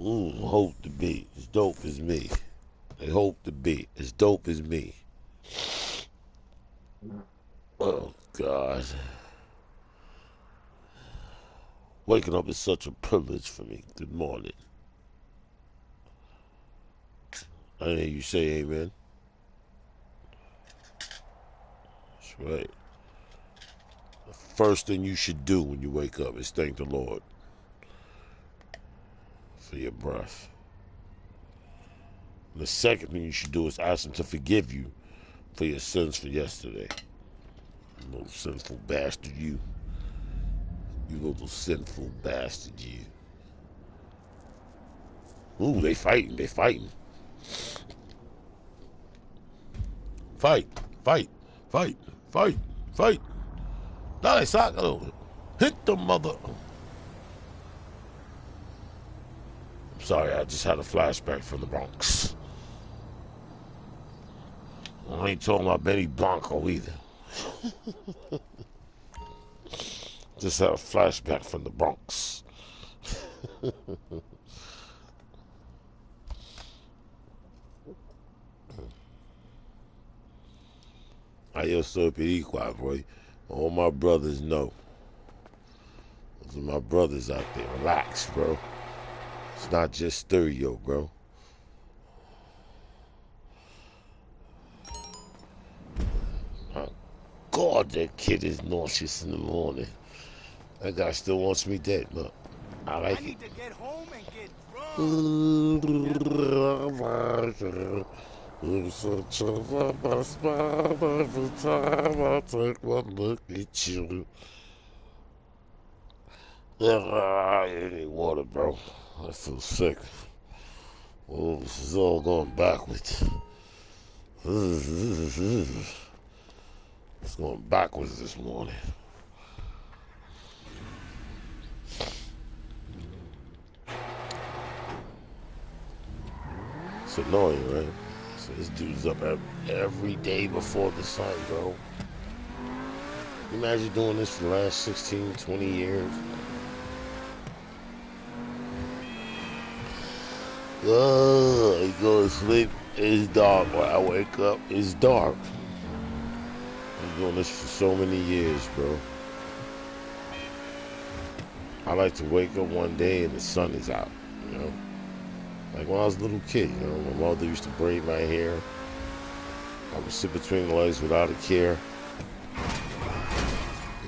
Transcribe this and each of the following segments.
Hope to be as dope as me. They hope to be as dope as me. Oh, God. Waking up is such a privilege for me. Good morning. I hear you say amen. That's right. The first thing you should do when you wake up is thank the Lord for your breath. And the second thing you should do is ask Him to forgive you for your sins for yesterday. You little sinful bastard, you. You little sinful bastard, you. Ooh, they fighting. Fight, fight, fight, fight, fight. Dale, sácalo. Hit the mother. I'm sorry, I just had a flashback from the Bronx. I ain't talking about Benny Blanco either. Just had a flashback from the Bronx. Yo soy Pericua, boy. All my brothers know. Those are my brothers out there. Relax, bro. It's not just stereo, bro. My God, that kid is nauseous in the morning. That guy still wants me dead, but I like it. Need to get home and get drunk. It's such a smile every time I take one look at you. I need water, bro. I feel sick. Oh, this is all going backwards. It's going backwards this morning. It's annoying, right? So this dude's up every day before the sun, bro. You imagine doing this for the last 16, 20 years? I go to sleep, it's dark. When I wake up, it's dark. I'm doing this for so many years, bro. I like to wake up one day and the sun is out, you know? Like when I was a little kid, you know, my mother used to braid my hair. I would sit between the legs without a care.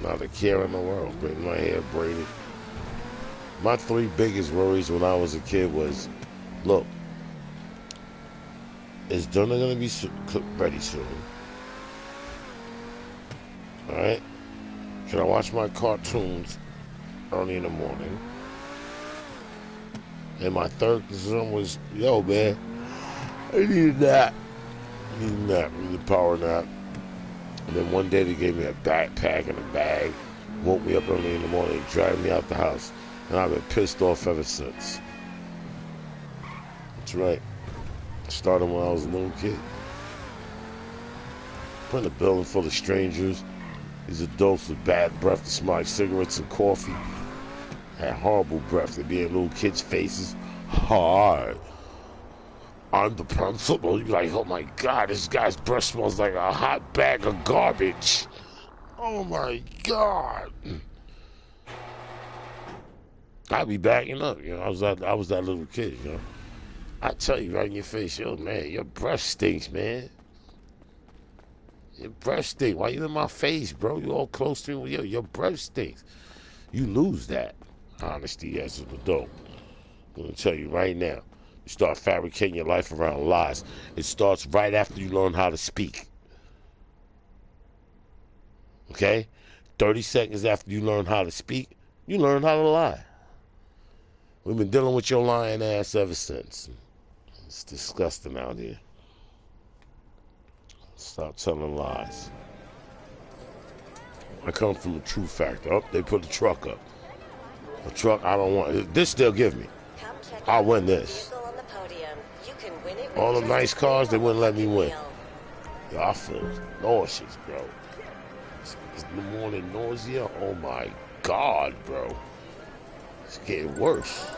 Not a care in the world, braiding my hair braided. My three biggest worries when I was a kid was, look, is dinner gonna be ready soon? Alright? Can I watch my cartoons early in the morning? And my third concern was, yo, man, I need a nap. I need a power nap. And then one day they gave me a backpack and a bag, woke me up early in the morning, dragged me out the house. And I've been pissed off ever since. That's right. Started when I was a little kid. Put in a building full of strangers. These adults with bad breath that smell like cigarettes and coffee. Had horrible breath. They'd be in little kids' faces. Hi. I'm the principal. You're like, oh my God, this guy's breath smells like a hot bag of garbage. Oh my God. I'd be backing up, you know. I was that little kid, you know. I tell you right in your face, yo, man, your breath stinks, man. Your breath stinks. Why you in my face, bro? You all close to me. Yo, your breath stinks. You lose that honesty as an adult. I'm gonna tell you right now. You start fabricating your life around lies. It starts right after you learn how to speak. Okay? 30 seconds after you learn how to speak, you learn how to lie. We've been dealing with your lying ass ever since. It's disgusting out here. Stop telling lies. I come from a true factor. Oh, they put the truck up. A truck I don't want. This they'll give me. I'll win this. All the nice cars, they wouldn't let me win. Yo, I feel nauseous, bro. It's the morning nausea. Oh my God, bro. It's getting worse.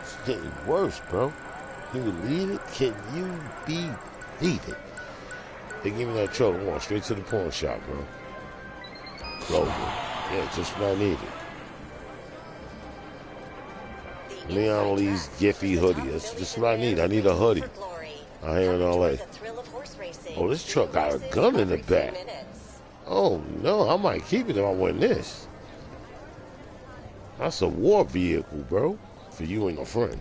It's getting worse, bro. Can you believe it? Can you believe it? They give me that truck. I want straight to the pawn shop, bro. Clothing. Yeah, just what I needed. Leon Lee's Giphy hoodie. That's just what I need. I need a hoodie. I here in LA. Oh, this truck got a gun in the back. Oh no, I might keep it if I win this. That's a war vehicle, bro. For you and your friend.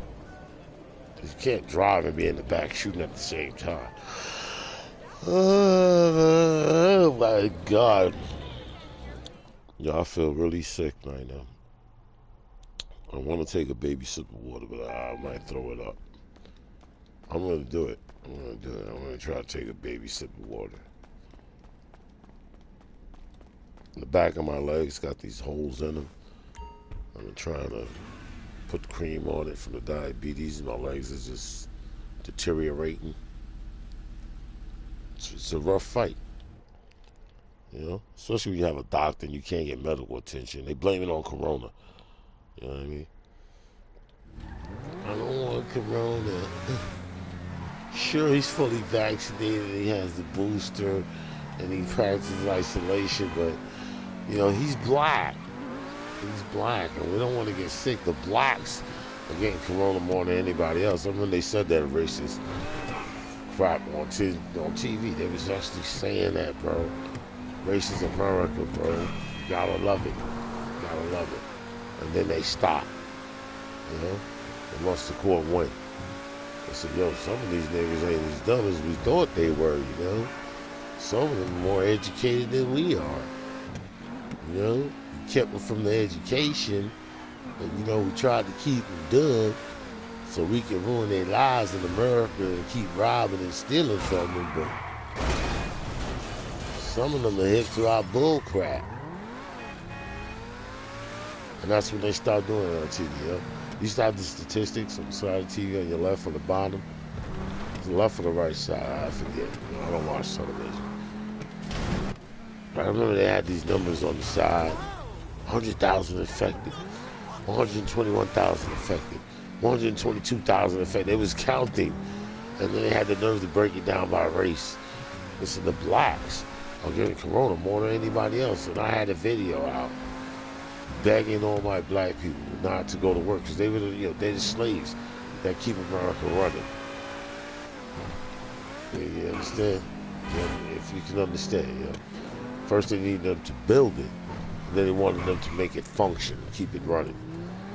You can't drive and be in the back shooting at the same time. Oh my God. Yo, I feel really sick right now. I want to take a baby sip of water, but I might throw it up. I'm going to do it. I'm going to try to take a baby sip of water. The back of my legs got these holes in them. I'm trying to put cream on it from the diabetes. My legs are just deteriorating. It's a rough fight. You know? Especially when you have a doctor and you can't get medical attention. They blame it on Corona. You know what I mean? I don't want Corona. Sure, he's fully vaccinated. He has the booster. And he practices isolation. But, you know, he's black. He's black. And we don't want to get sick. The blacks are getting Corona more than anybody else. I remember they said that racist crap on TV. They was actually saying that, bro. Racist America, bro. You gotta love it. You gotta love it. And then they stop. You know? And once the court win. They said, yo, some of these niggas ain't as dumb as we thought they were, you know? Some of them are more educated than we are. You know? You kept them from the education. And, you know, we tried to keep them dumb so we can ruin their lives in America and keep robbing and stealing from them, but some of them are hip to our bull crap. And that's when they start doing it on TV, you know? You used to have the statistics on the side of the TV on your left or the bottom. The left or the right side, I forget. You know, I don't watch television. But I remember they had these numbers on the side. 100,000 infected. 121,000 infected. 122,000 infected. They was counting. And then they had the nerve to break it down by race. Listen, the blacks are getting Corona more than anybody else. And I had a video out begging all my black people not to go to work because they were, you know, they're the slaves that keep America running. You understand? Yeah, if you can understand, you know. First they need them to build it, and then they wanted them to make it function, keep it running.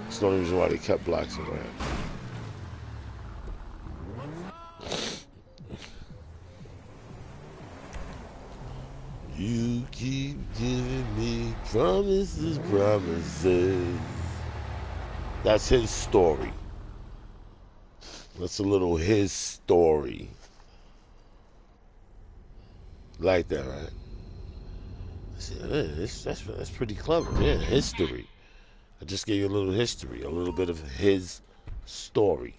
It's the only reason why they kept blacks around. You keep giving me promises, promises. That's his story. That's a little his story. Like that, right? I said, that's pretty clever. Yeah, history. I just gave you a little history, a little bit of his story.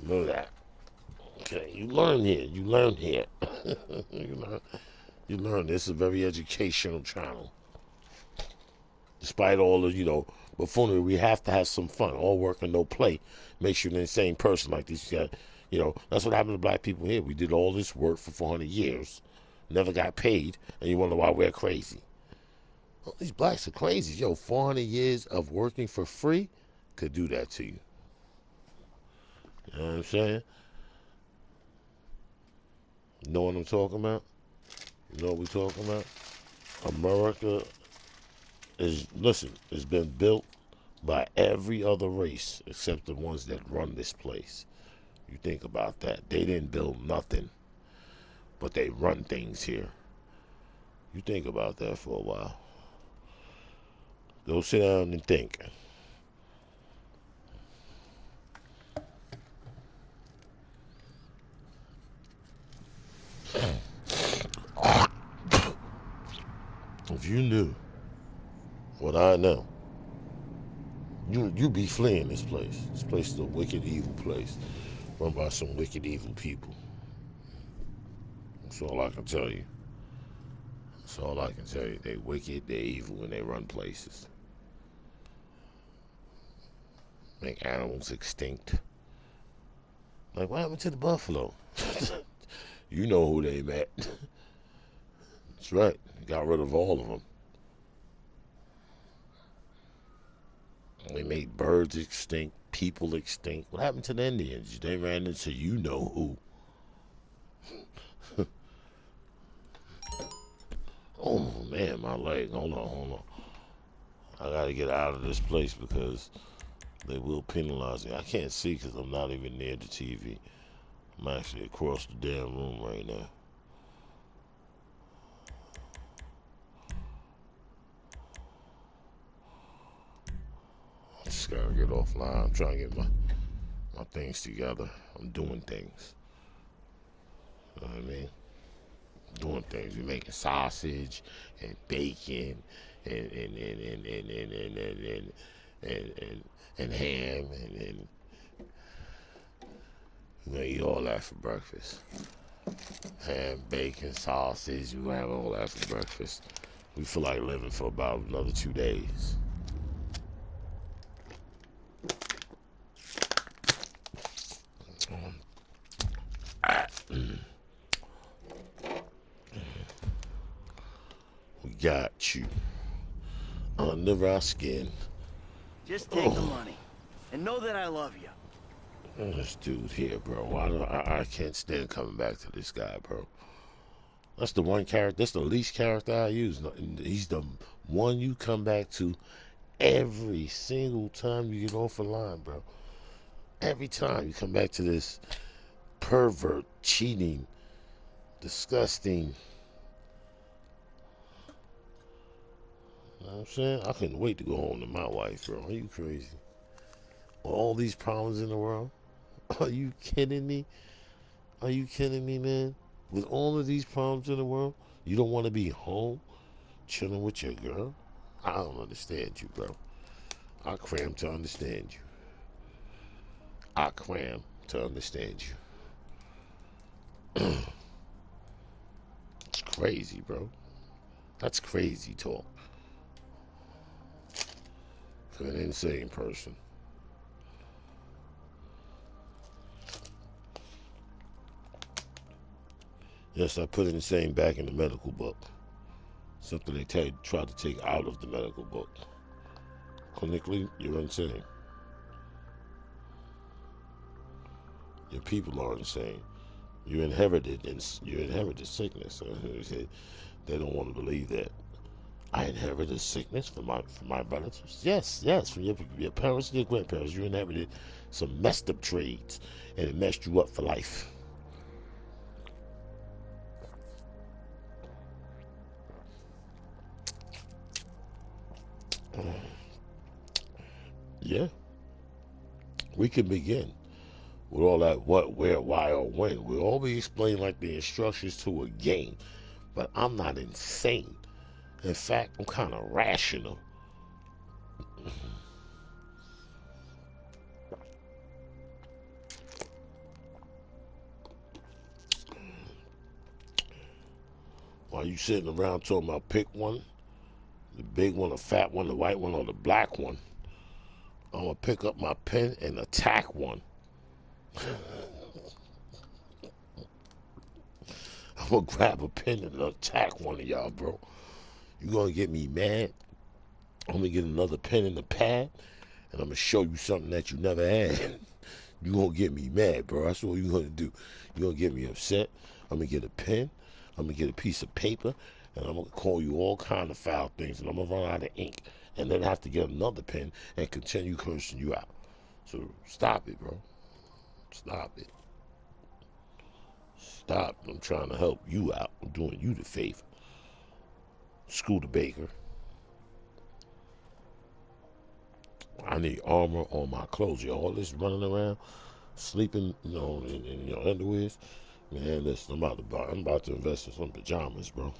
Know that. Okay, you learn here. You learn here. You learn. This is a very educational channel. Despite all the, you know, buffoonery, we have to have some fun. All work and no play makes you an insane person like these guys. You know, that's what happened to black people here. We did all this work for 400 years, never got paid, and you wonder why we're crazy. Well, these blacks are crazy. Yo, 400 years of working for free could do that to you. You know what I'm saying? You know what I'm talking about? You know what we're talking about? America is, listen, it's been built by every other race except the ones that run this place. You think about that. They didn't build nothing, but they run things here. You think about that for a while. Go sit down and think. If you knew what I know, you'd be fleeing this place. This place is a wicked, evil place, run by some wicked, evil people. That's all I can tell you. That's all I can tell you. They wicked, they evil, and they run places. make animals extinct. Like, what happened to the buffalo? You know who they met. That's right. Got rid of all of them. They made birds extinct, people extinct. What happened to the Indians? They ran into you know who. Oh man, my leg. Hold on, hold on. I gotta get out of this place because they will penalize me. I can't see because I'm not even near the TV. I'm actually across the damn room right now. I just gotta get offline. I'm trying to get my things together. I'm doing things. You know what I mean? Doing things. We're making sausage and bacon and ham and we're gonna eat all that for breakfast. Ham, bacon, sausage. We're gonna have all that for breakfast. We feel like living for about another 2 days. We got you under our skin. Just take the money and know that I love you. This dude here, bro. I can't stand coming back to this guy, bro. That's the one character. That's the least character I use. He's the one you come back to every single time you get off the line, bro. Every time you come back to this pervert, cheating, disgusting. You know what I'm saying? I couldn't wait to go home to my wife, bro. Are you crazy? All these problems in the world? Are you kidding me? Are you kidding me, man? With all of these problems in the world, you don't want to be home chilling with your girl? I don't understand you, bro. I cram to understand you. I cram to understand you. It's crazy, bro. That's crazy talk. For an insane person. Yes, I put insane back in the medical book. Something they try to take out of the medical book. Clinically, you're insane. Your people are insane. You inherited sickness. They don't want to believe that. I inherited sickness from my relatives. Yes, from your parents and your grandparents. You inherited some messed up trades, and it messed you up for life. Yeah, we can begin with all that what, where, why, or when. We'll all be explained like the instructions to a game, but I'm not insane. In fact, I'm kind of rational. While you sitting around talking about pick one, the big one, the fat one, the white one, or the black one, I'm gonna pick up my pen and attack one. I'm gonna grab a pen and attack one of y'all, bro. You gonna get me mad? I'm gonna get another pen and a pad, and I'm gonna show you something that you never had. You gonna get me mad, bro. That's what you gonna do. You gonna get me upset. I'm gonna get a pen. I'm gonna get a piece of paper, and I'm gonna call you all kind of foul things, and I'm gonna run out of ink, and then have to get another pen and continue cursing you out. So stop it, bro. Stop it. Stop. I'm trying to help you out. I'm doing you the favor. Scooter Baker. I need armor on my clothes. All this running around, sleeping, in your underwears. Man, listen, I'm about to invest in some pajamas, bro.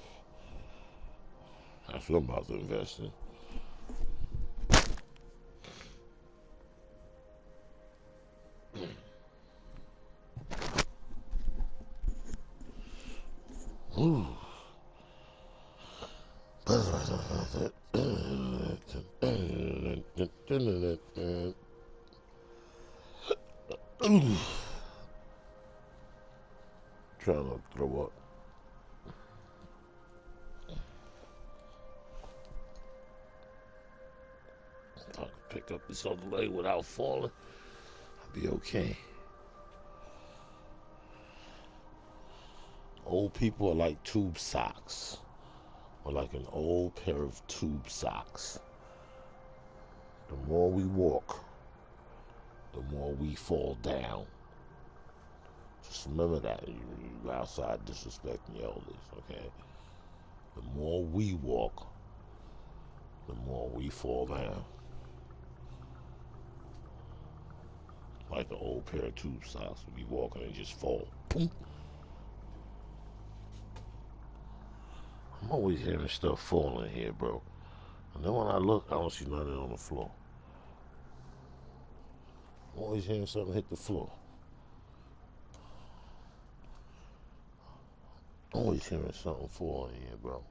That's what I'm about to invest in. Ooh. Ooh. Trying not to throw up. I can pick up this other leg without falling. I'll be okay. Old people are like tube socks, or like an old pair of tube socks. The more we walk, the more we fall down. Just remember that. You outside disrespecting elders, okay? The more we walk, the more we fall down. Like an old pair of tube socks. We be walking and just fall. Boom. I'm always hearing stuff falling here, bro. And then when I look, I don't see nothing on the floor. I'm always hearing something hit the floor. Always hearing something falling here, bro.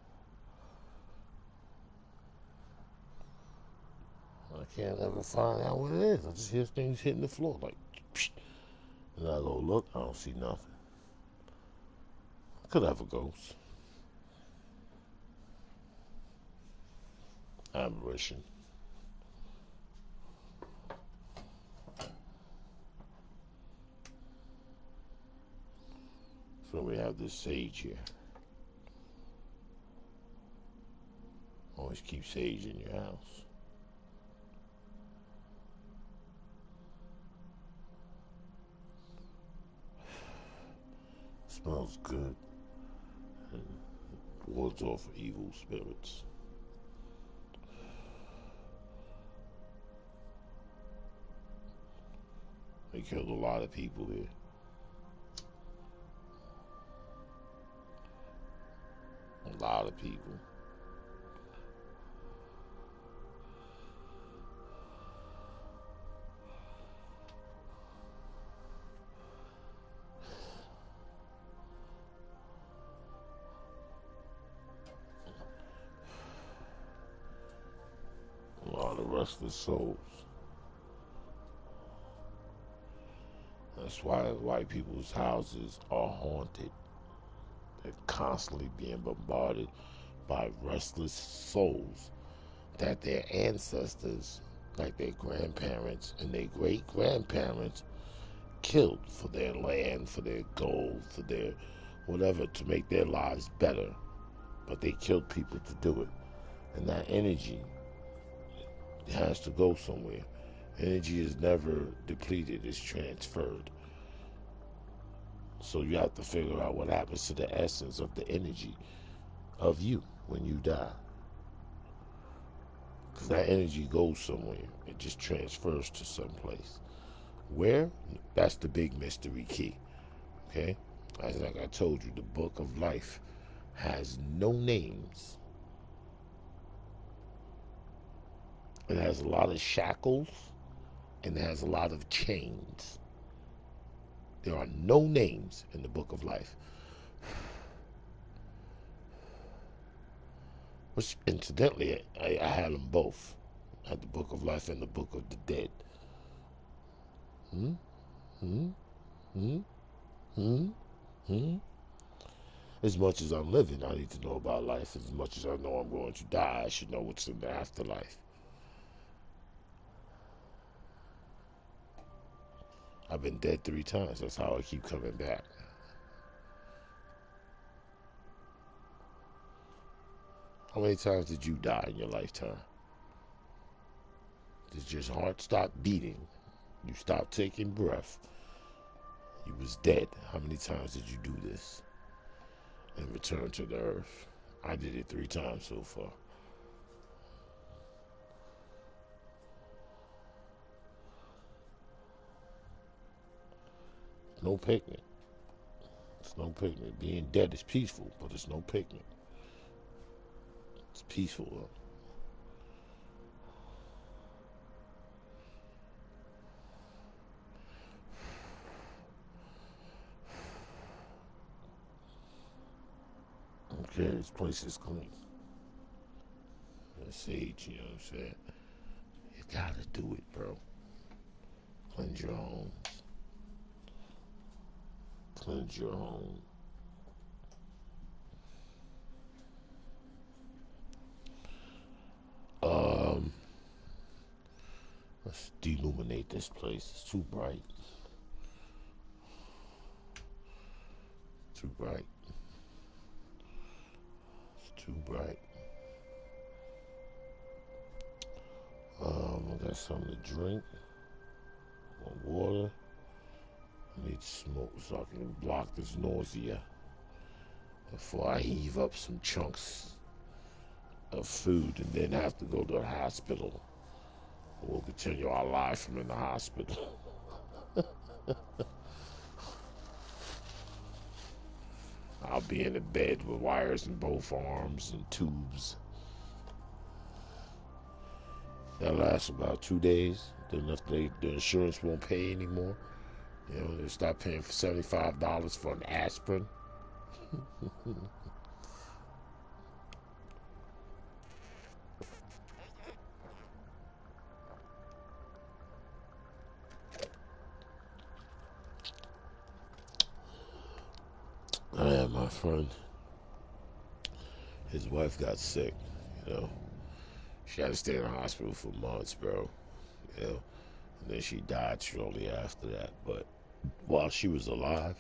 I can't ever find out what it is. I just hear things hitting the floor, like, psh. And I go look, I don't see nothing. Could have a ghost. Aberration. So we have this sage here. Always keep sage in your house. Smells good and wards off evil spirits. They killed a lot of people there. A lot of people. A lot of restless souls. That's why white people's houses are haunted. They're constantly being bombarded by restless souls that their ancestors, like their grandparents and their great grandparents, killed for their land, for their gold, for their whatever, to make their lives better. But they killed people to do it. And that energy has to go somewhere. Energy is never depleted, it's transferred. So you have to figure out what happens to the essence of the energy of you when you die. Because that energy goes somewhere. It just transfers to some place. Where? That's the big mystery key. Okay? As like I told you, the book of life has no names. It has a lot of shackles and it has a lot of chains. There are no names in the book of life. Which, incidentally, I had them both. I had the book of life and the book of the dead. Hmm? Hmm? Hmm? Hmm? Hmm? As much as I'm living, I need to know about life. As much as I know I'm going to die, I should know what's in the afterlife. I've been dead 3 times. That's how I keep coming back. How many times did you die in your lifetime? Did your heart stop beating? You stopped taking breath. You was dead. How many times did you do this? And return to the earth? I did it 3 times so far. No picnic. It's no picnic. Being dead is peaceful, but it's no picnic. It's peaceful though. Okay, this place is clean. That's sage, you know what I'm saying? You gotta do it, bro. Cleanse your homes. Cleanse your home. Um, let's deluminate this place. It's too bright. Too bright. It's too bright. I got something to drink. I want water. I need smoke so I can block this nausea before I heave up some chunks of food and then have to go to the hospital. We'll continue our life from in the hospital. I'll be in the bed with wires in both arms and tubes. That lasts about 2 days. Then if the insurance won't pay anymore, you know, they start paying for $75 for an aspirin. I had my friend, his wife got sick, you know. She had to stay in the hospital for months, bro. You know. And then she died shortly after that. But while she was alive,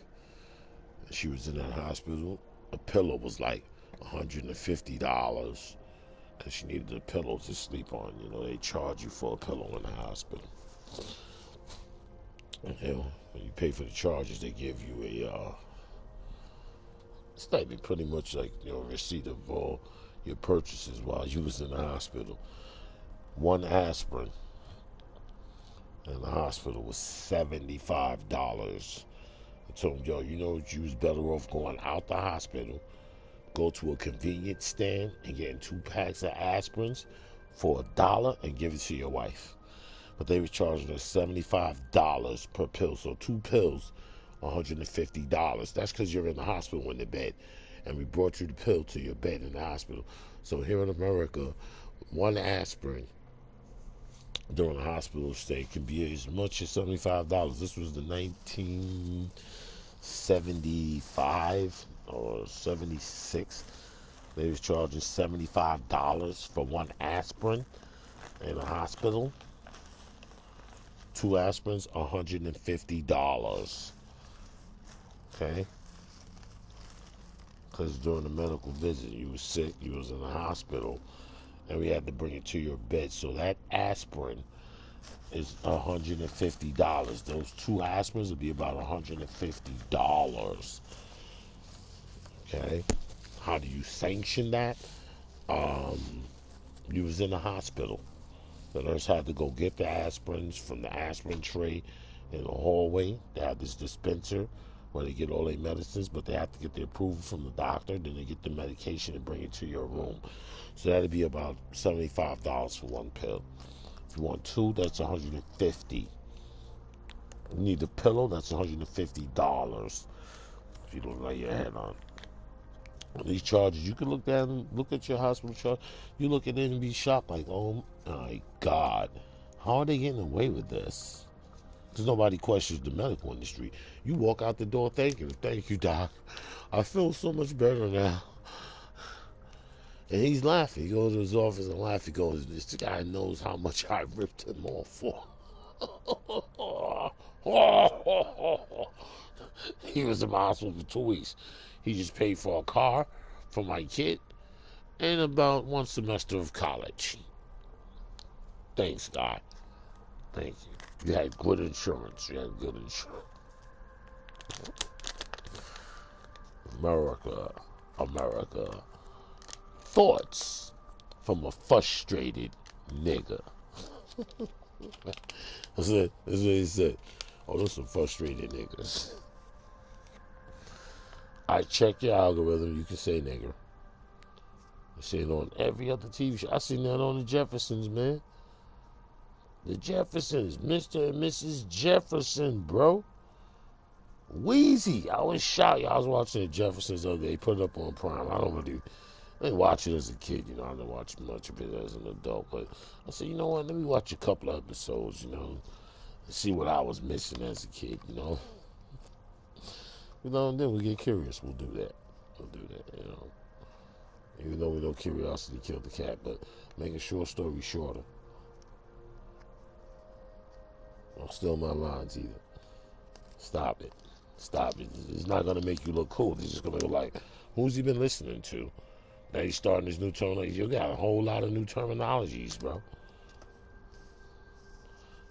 she was in that hospital, a pillow was like $150. And she needed a pillow to sleep on. You know, they charge you for a pillow in the hospital. And, you know, when you pay for the charges, they give you a it's like pretty much like, you know, receipt of all your purchases while you was in the hospital. One aspirin in the hospital was $75. I told him, yo, you know, you was better off going out the hospital, go to a convenience stand and getting 2 packs of aspirins for $1 and give it to your wife. But they were charging us $75 per pill. So 2 pills, $150. That's because you're in the hospital in the bed. And we brought you the pill to your bed in the hospital. So here in America, 1 aspirin during a hospital stay can be as much as $75. This was the 1975 or 76. They was charging $75 for 1 aspirin in a hospital. 2 aspirins, $150. Okay? Because during the medical visit, you was sick, you was in the hospital, and we had to bring it to your bed. So that aspirin is $150. Those 2 aspirins would be about $150. Okay? How do you sanction that? You was in the hospital. The nurse had to go get the aspirins from the aspirin tray in the hallway. They have this dispenser where they get all their medicines, but they have to get the approval from the doctor. Then they get the medication and bring it to your room. So that'd be about $75 for 1 pill. If you want 2, that's $150. You need a pillow, that's $150. If you don't lay your head on these charges, you can look down, look at your hospital charge. You look at it and be shocked, like, oh my God, how are they getting away with this? Because nobody questions the medical industry. You walk out the door, thank you, doc. I feel so much better now. And he's laughing. He goes to his office and laughs. He goes, this guy knows how much I ripped him off for. He was in the hospital for 2 weeks. He just paid for a car for my kid and about 1 semester of college. Thanks, God. Thank you. You had good insurance. America. Thoughts from a frustrated nigga. That's what he said. Oh, those some frustrated niggas. I check your algorithm, you can say nigger. I say it on every other TV show. I seen that on the Jeffersons, man. The Jeffersons, Mr. and Mrs. Jefferson, bro. Wheezy. I was shocked. I was watching the Jeffersons the other day. Put it up on Prime. I didn't watch it as a kid, you know. I didn't watch much of it as an adult. But I said, you know what? Let me watch a couple of episodes, you know, and see what I was missing as a kid, you know. Then we get curious. We'll do that. We'll do that. Even though we know curiosity killed the cat, but make a short story shorter. Don't steal my lines either. Stop it. Stop it. It's not gonna make you look cool. It's just gonna go like, who's he been listening to? Now he's starting this new terminology. You got a whole lot of new terminologies, bro.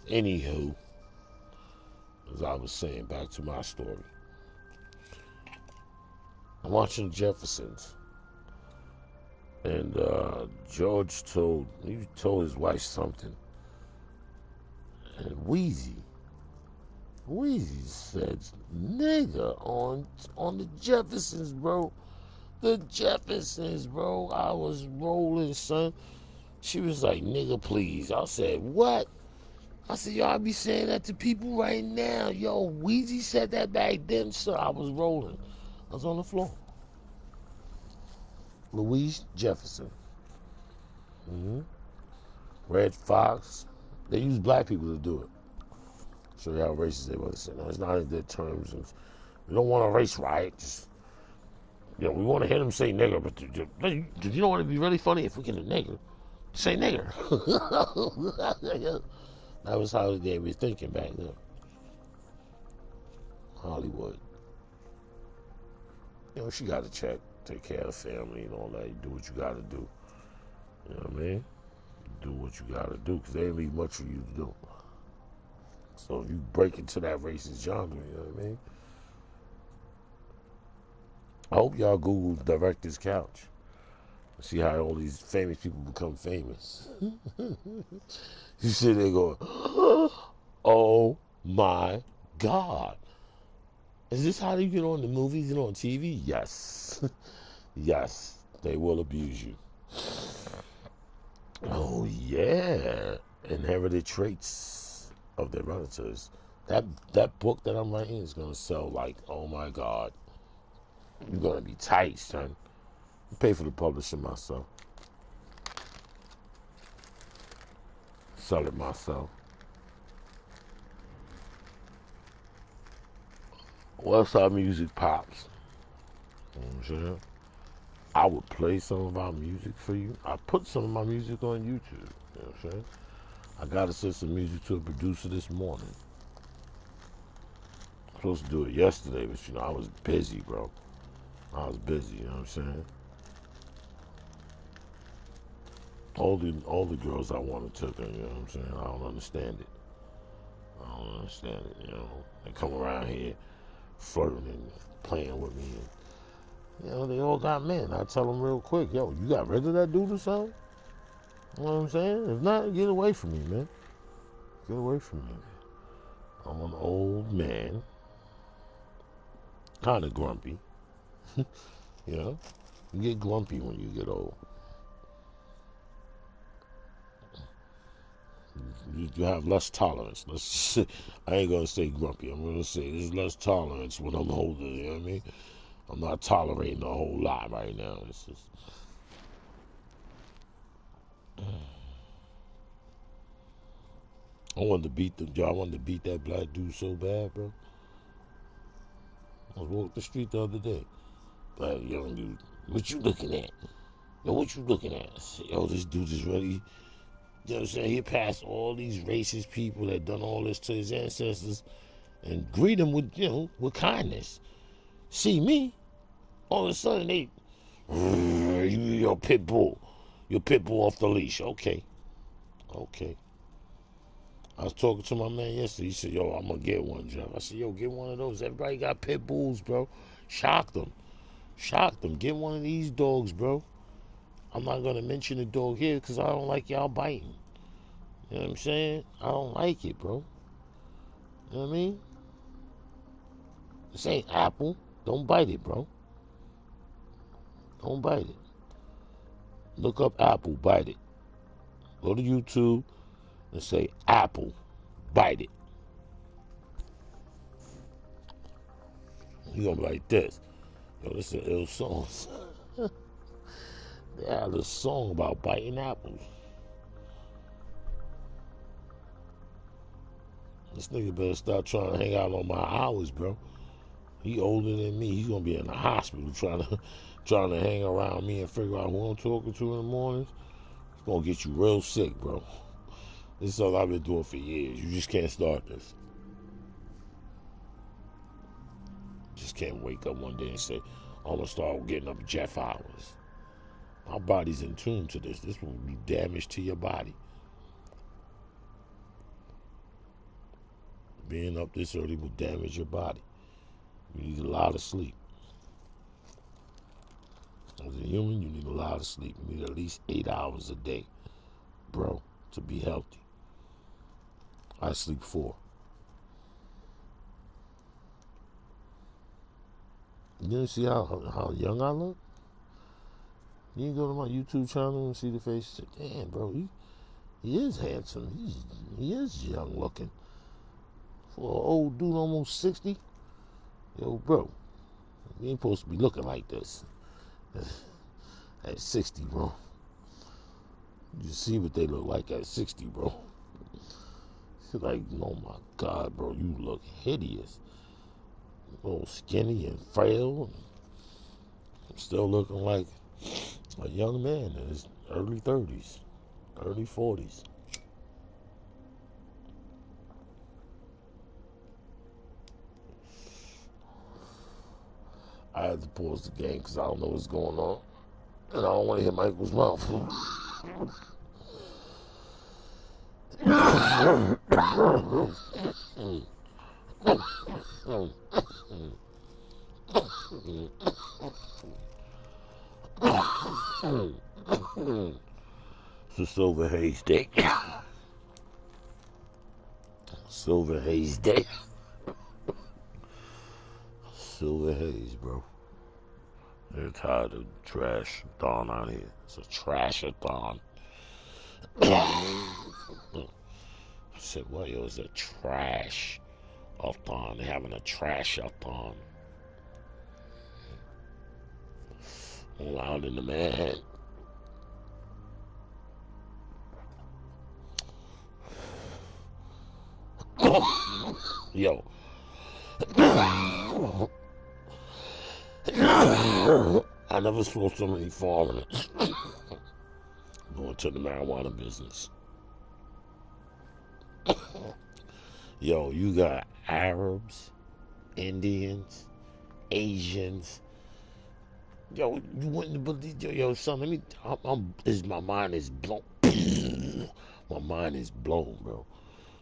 Anywho, as I was saying, back to my story. I'm watching Jeffersons. And George told his wife something. And Weezy said, nigga, on the Jeffersons, bro. The Jeffersons, bro. I was rolling, son. She was like, nigga, please. I said, what? I said, yo, I be saying that to people right now. Yo, Weezy said that back then, sir. I was rolling. I was on the floor. Louise Jefferson. Red Fox. They use black people to do it. Show you how racist they were. No, it's not in their terms of, we don't want a race riot. Just, we want to hear them say nigger, but you don't want to be really funny if we get a nigger. Say nigger. That was how they were thinking back then. Hollywood. She got to take care of the family and all that. You do what you got to do. You know what I mean? Do what you got to do, because they ain't leave much for you to do. So if you break into that racist genre, you know what I mean? I hope y'all Google Director's Couch. See how all these famous people become famous. You sit there going, oh my God. Is this how you get on the movies and on TV? Yes. Yes, they will abuse you. Oh yeah. Inherited traits of their relatives. That book that I'm writing is gonna sell like, oh my God. You're gonna be tight, son. I pay for the publishing myself. Sell it myself. Once our music pops, you know what I'm saying? I would play some of our music for you. I put some of my music on YouTube. You know what I'm saying? I got to send some music to a producer this morning. I'm supposed to do it yesterday, but I was busy, bro. I was busy, you know what I'm saying? All the girls I wanted took her, you know what I'm saying? I don't understand it. They come around here flirting and playing with me. And, they all got men. I tell them real quick, yo, you got rid of that dude or something? You know what I'm saying? If not, get away from me, man. Get away from me. I'm an old man. Kind of grumpy. You get grumpy when you get old. You have less tolerance. I ain't going to say grumpy. I'm going to say there's less tolerance when I'm older. You know what I mean? I'm not tolerating a whole lot right now. It's just... I wanted to beat that black dude so bad, bro. I was walking the street the other day. Black young dude. What you looking at? Yo, what you looking at? I said, yo, this dude is really... You know what I'm saying? He passed all these racist people that done all this to his ancestors and greet him with, with kindness. See me, all of a sudden they, your pit bull off the leash. Okay. I was talking to my man yesterday. He said, yo, I'm going to get one, Jeff. I said, yo, get one of those. Everybody got pit bulls, bro. Shock them. Get one of these dogs, bro. I'm not going to mention the dog here because I don't like y'all biting. You know what I'm saying? I don't like it, bro. You know what I mean? This ain't Apple. Don't bite it, bro. Don't bite it. Look up Apple, bite it. Go to YouTube and say Apple, bite it. You're going to be like this. Yo, this is an ill song. They had a song about biting apples. This nigga better start trying to hang out on my hours, bro. He older than me. He's gonna be in the hospital trying to hang around me and figure out who I'm talking to in the mornings. It's gonna get you real sick, bro. This is all I've been doing for years. You just can't start this. Just can't wake up one day and say, I'm gonna start getting up Jeff hours. My body's in tune to this. This will be damage to your body. Being up this early will damage your body. You need a lot of sleep. As a human, you need a lot of sleep. You need at least 8 hours a day, bro, to be healthy. I sleep 4. You didn't see how young I look? You can go to my YouTube channel and see the face. Say, damn, bro, he is handsome. He is young looking. For an old dude almost 60, yo, bro, you ain't supposed to be looking like this. At 60, bro. You see what they look like at 60, bro. It's like, oh my God, bro, you look hideous. A little skinny and frail. I'm still looking like a young man in his early 30s, early 40s. I had to pause the game because I don't know what's going on. And I don't want to hit Michael's mouth. It's a Silver Haze Day. Silver Haze Day. Silver Haze, bro. They're tired of trash-a-thon out here. It's a trash-a-thon. I said, what, yo, it's a trash-a-thon. They're having a trash-a-thon. All out in the Manhattan. Yo. I never saw so many foreigners going to the marijuana business. Yo, you got Arabs, Indians, Asians. Yo, you wouldn't believe, yo, son, let me, my mind is blown. My mind is blown, bro.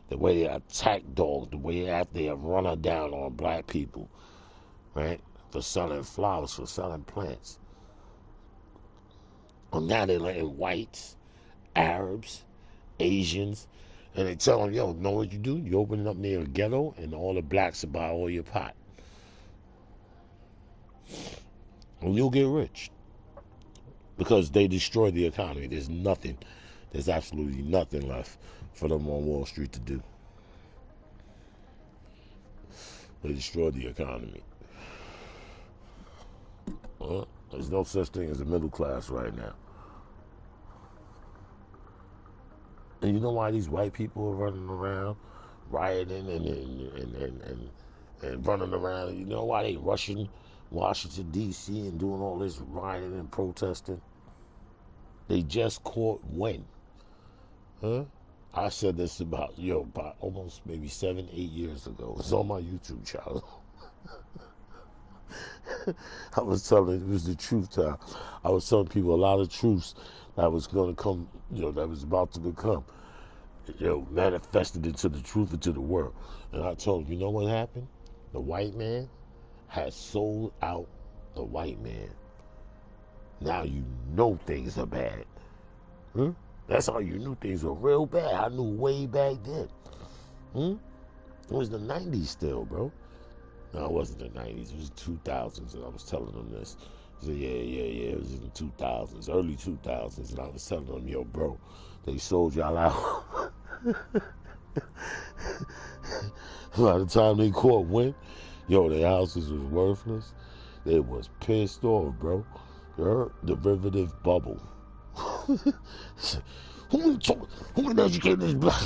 The way they attack dogs, the way they run her down on black people, right? For selling flowers, for selling plants. And now they're letting whites, Arabs, Asians, and they tell them, yo, know what you do? You open it up near a ghetto, and all the blacks will buy all your pot. And you'll get rich. Because they destroy the economy. There's absolutely nothing left for them on Wall Street to do. They destroy the economy. Well, there's no such thing as a middle class right now. And you know why these white people are running around, rioting and running around? You know why they rushing Washington, D.C. and doing all this rioting and protesting? They just caught when? Huh? I said this about almost maybe 7, 8 years ago. It's on my YouTube channel. I was telling, it was the truth time. I was telling people a lot of truths that was going to come, that was about to become, manifested into the truth into the world. And I told them, you know what happened? The white man has sold out the white man. Now you know things are bad. Huh? That's how you knew things were real bad. I knew way back then. It was the 90s still, bro. No, it wasn't the 90s. It was the 2000s, and I was telling them this. He said, yeah, it was in the 2000s, early 2000s, and I was telling them, yo, bro, they sold y'all out. By the time they caught wind, their houses was worthless. They was pissed off, bro. You heard? Derivative bubble. Who educated this black?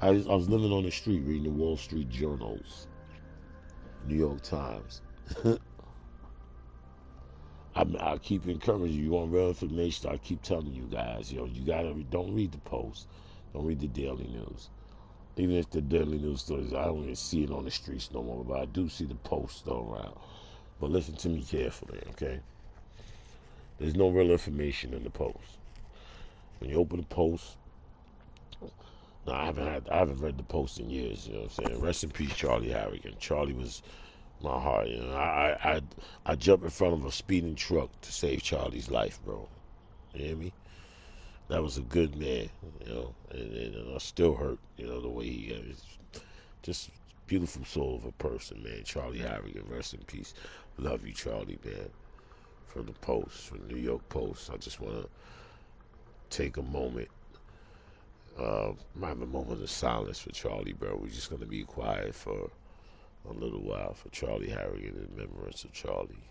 I was living on the street reading the Wall Street journals, New York Times. I keep encouraging you. You want real information? I keep telling you guys, you gotta don't read the Post, don't read the Daily News. Even if the Daily News stories, I don't even see it on the streets no more, but I do see the Post still around. But listen to me carefully, okay? There's no real information in the Post. When you open the Post, no, I haven't read the Post in years. You know what I'm saying? Rest in peace, Charlie Harrigan. Charlie was my heart. You know, I jumped in front of a speeding truck to save Charlie's life, bro. You hear me? That was a good man, you know, and I still hurt, you know, the way he is. Just beautiful soul of a person, man. Charlie Harrigan, rest in peace. Love you, Charlie, man. From the Post, from the New York Post. I just want to take a moment. Have a moment of silence for Charlie, bro. We're just going to be quiet for a little while for Charlie Harrigan in remembrance of Charlie.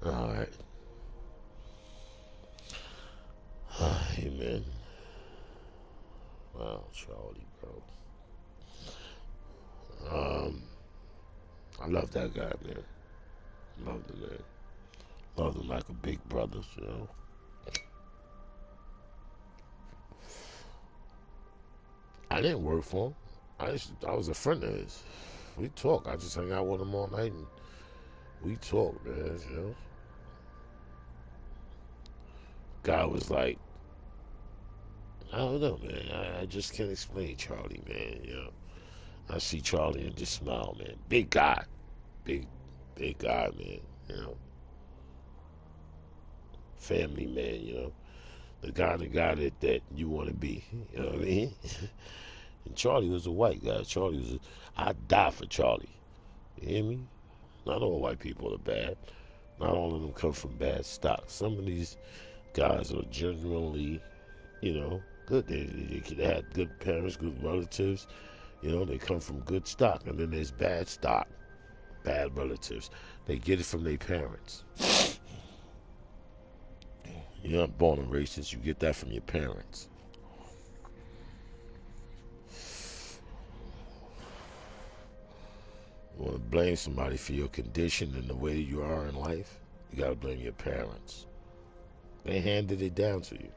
All right. Amen. Wow, Charlie, bro. I love that guy, man. Loved him, man. Loved him like a big brother, you know. I didn't work for him. I was a friend of his. We talk. I just hang out with him all night and we talk, man, you know. Guy was like, I don't know, man. I just can't explain Charlie, man, you know. I see Charlie and just smile, man. Big guy. Big, big guy, man, you know. Family man, you know. The guy that you want to be, you know what I mean? And Charlie was a white guy. I'd die for Charlie. You hear me? Not all white people are bad. Not all of them come from bad stock. Some of these guys are genuinely, you know, good. They had good parents, good relatives. You know, they come from good stock. And then there's bad stock, bad relatives. They get it from their parents. You're not born a racist. You get that from your parents. You want to blame somebody for your condition and the way you are in life, you got to blame your parents. They handed it down to you.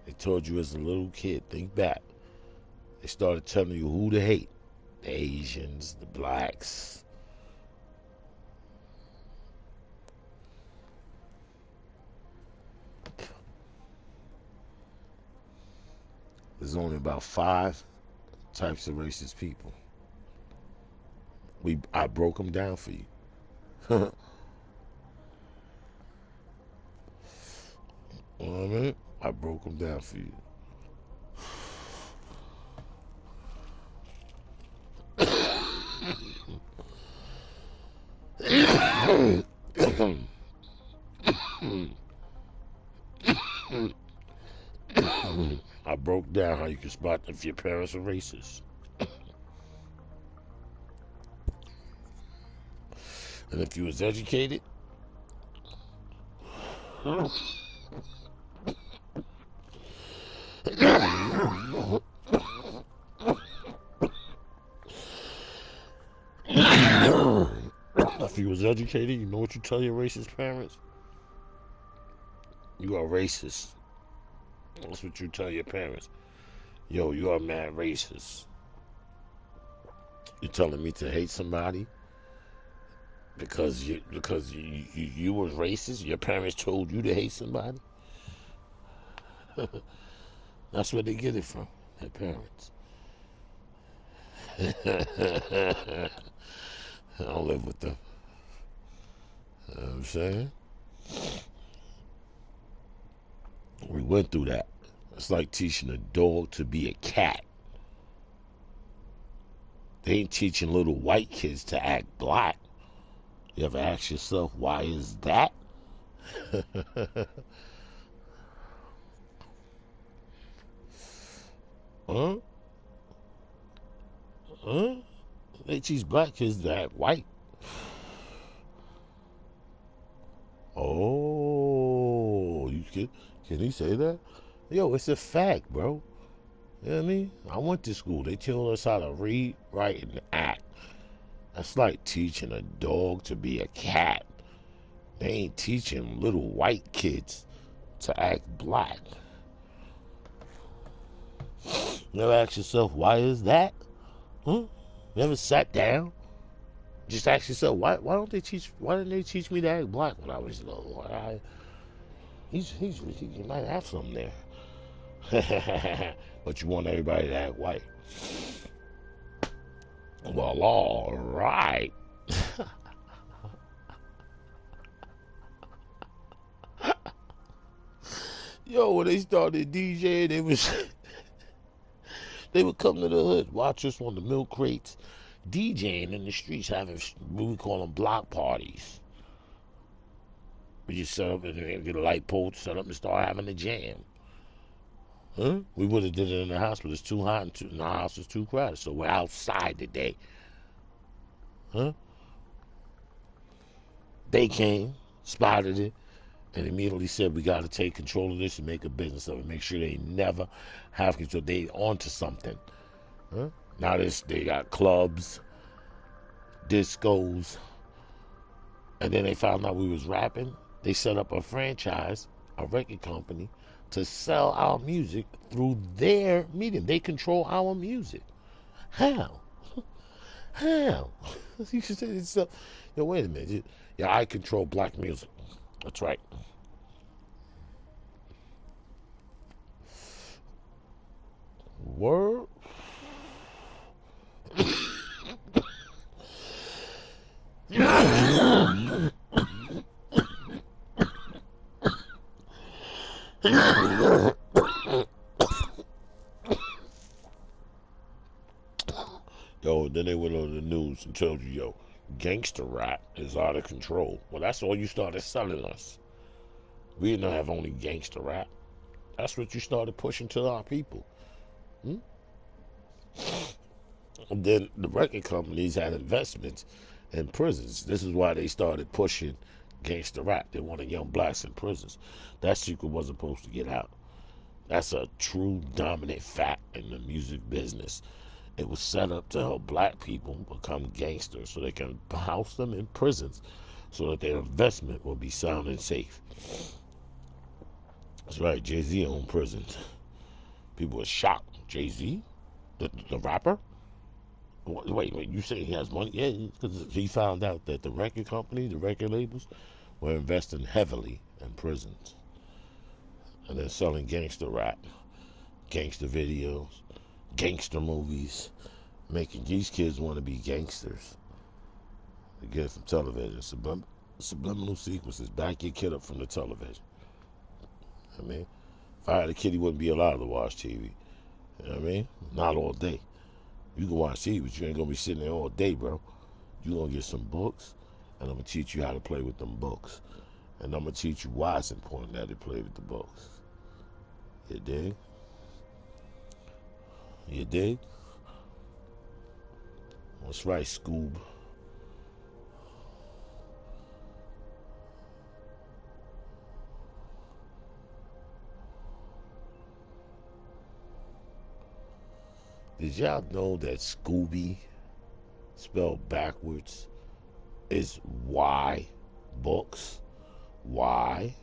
They told you as a little kid, think back. They started telling you who to hate. The Asians, the blacks. There's only about 5 types of racist people. I broke them down for you. You know what I mean? I broke them down for you. I broke down how you can spot if your parents are racist. And if you was educated, if you was educated, you know what you tell your racist parents? You are racist. That's what you tell your parents. Yo, you are mad racist. You telling me to hate somebody because you was racist? Your parents told you to hate somebody? That's where they get it from. Their parents. I don't live with them. You know what I'm saying? We went through that. It's like teaching a dog to be a cat. They ain't teaching little white kids to act black. You ever ask yourself, why is that? Huh? Huh? They teach black kids to act white. Oh, can he say that? Yo, it's a fact, bro. You know what I mean? I went to school. They taught us how to read, write, and act. That's like teaching a dog to be a cat. They ain't teaching little white kids to act black. You ever ask yourself, why is that? Huh? You ever sat down? Just ask yourself, why didn't they teach me to act black when I was little? He might have something there. But you want everybody to act white. Well, all right. Yo, when they started DJing, they would come to the hood, watch us on the milk crates, DJing in the streets, having what we call them block parties. We just set up and get a light pole, set up and start having a jam. Huh? We would have did it in the house, but it's too hot and the house is too crowded, so we're outside today. Huh? They came, spotted it, and immediately said, we got to take control of this and make a business of it. Make sure they never have control. They onto something. Huh? Now they got clubs, discos, and then they found out we was rapping. They set up a franchise, a record company, to sell our music through their medium. They control our music. How? How? You should say to yourself, yo, wait a minute. Yeah, I control black music. That's right. Word? Yo, then they went on the news and told you, yo, gangster rap is out of control. Well, that's all you started selling us. We didn't have only gangster rap. That's what you started pushing to our people. And then the record companies had investments in prisons. This is why they started pushing gangster rap. They wanted young blacks in prisons. That secret wasn't supposed to get out. That's a true dominant fact in the music business. It was set up to help black people become gangsters so they can house them in prisons so that their investment will be sound and safe. That's right, Jay-Z owned prisons. People were shocked. Jay-Z? The rapper? Wait, you say he has money? Yeah, because he found out that the record company, the record labels, were investing heavily in prisons. And then selling gangster rap, gangster videos, gangster movies, making these kids want to be gangsters. They get it from television. Subliminal sequences. Back your kid up from the television. I mean, if I had a kid, he wouldn't be allowed to watch TV. You know what I mean? Not all day. You can watch TV, but you ain't going to be sitting there all day, bro. You're going to get some books, and I'm going to teach you how to play with them books. And I'm going to teach you why it's important that they play with the books. You dig? You dig? That's right, Scoob. Did y'all know that Scooby, spelled backwards, is Y Books? Y-B-O-O-K-S.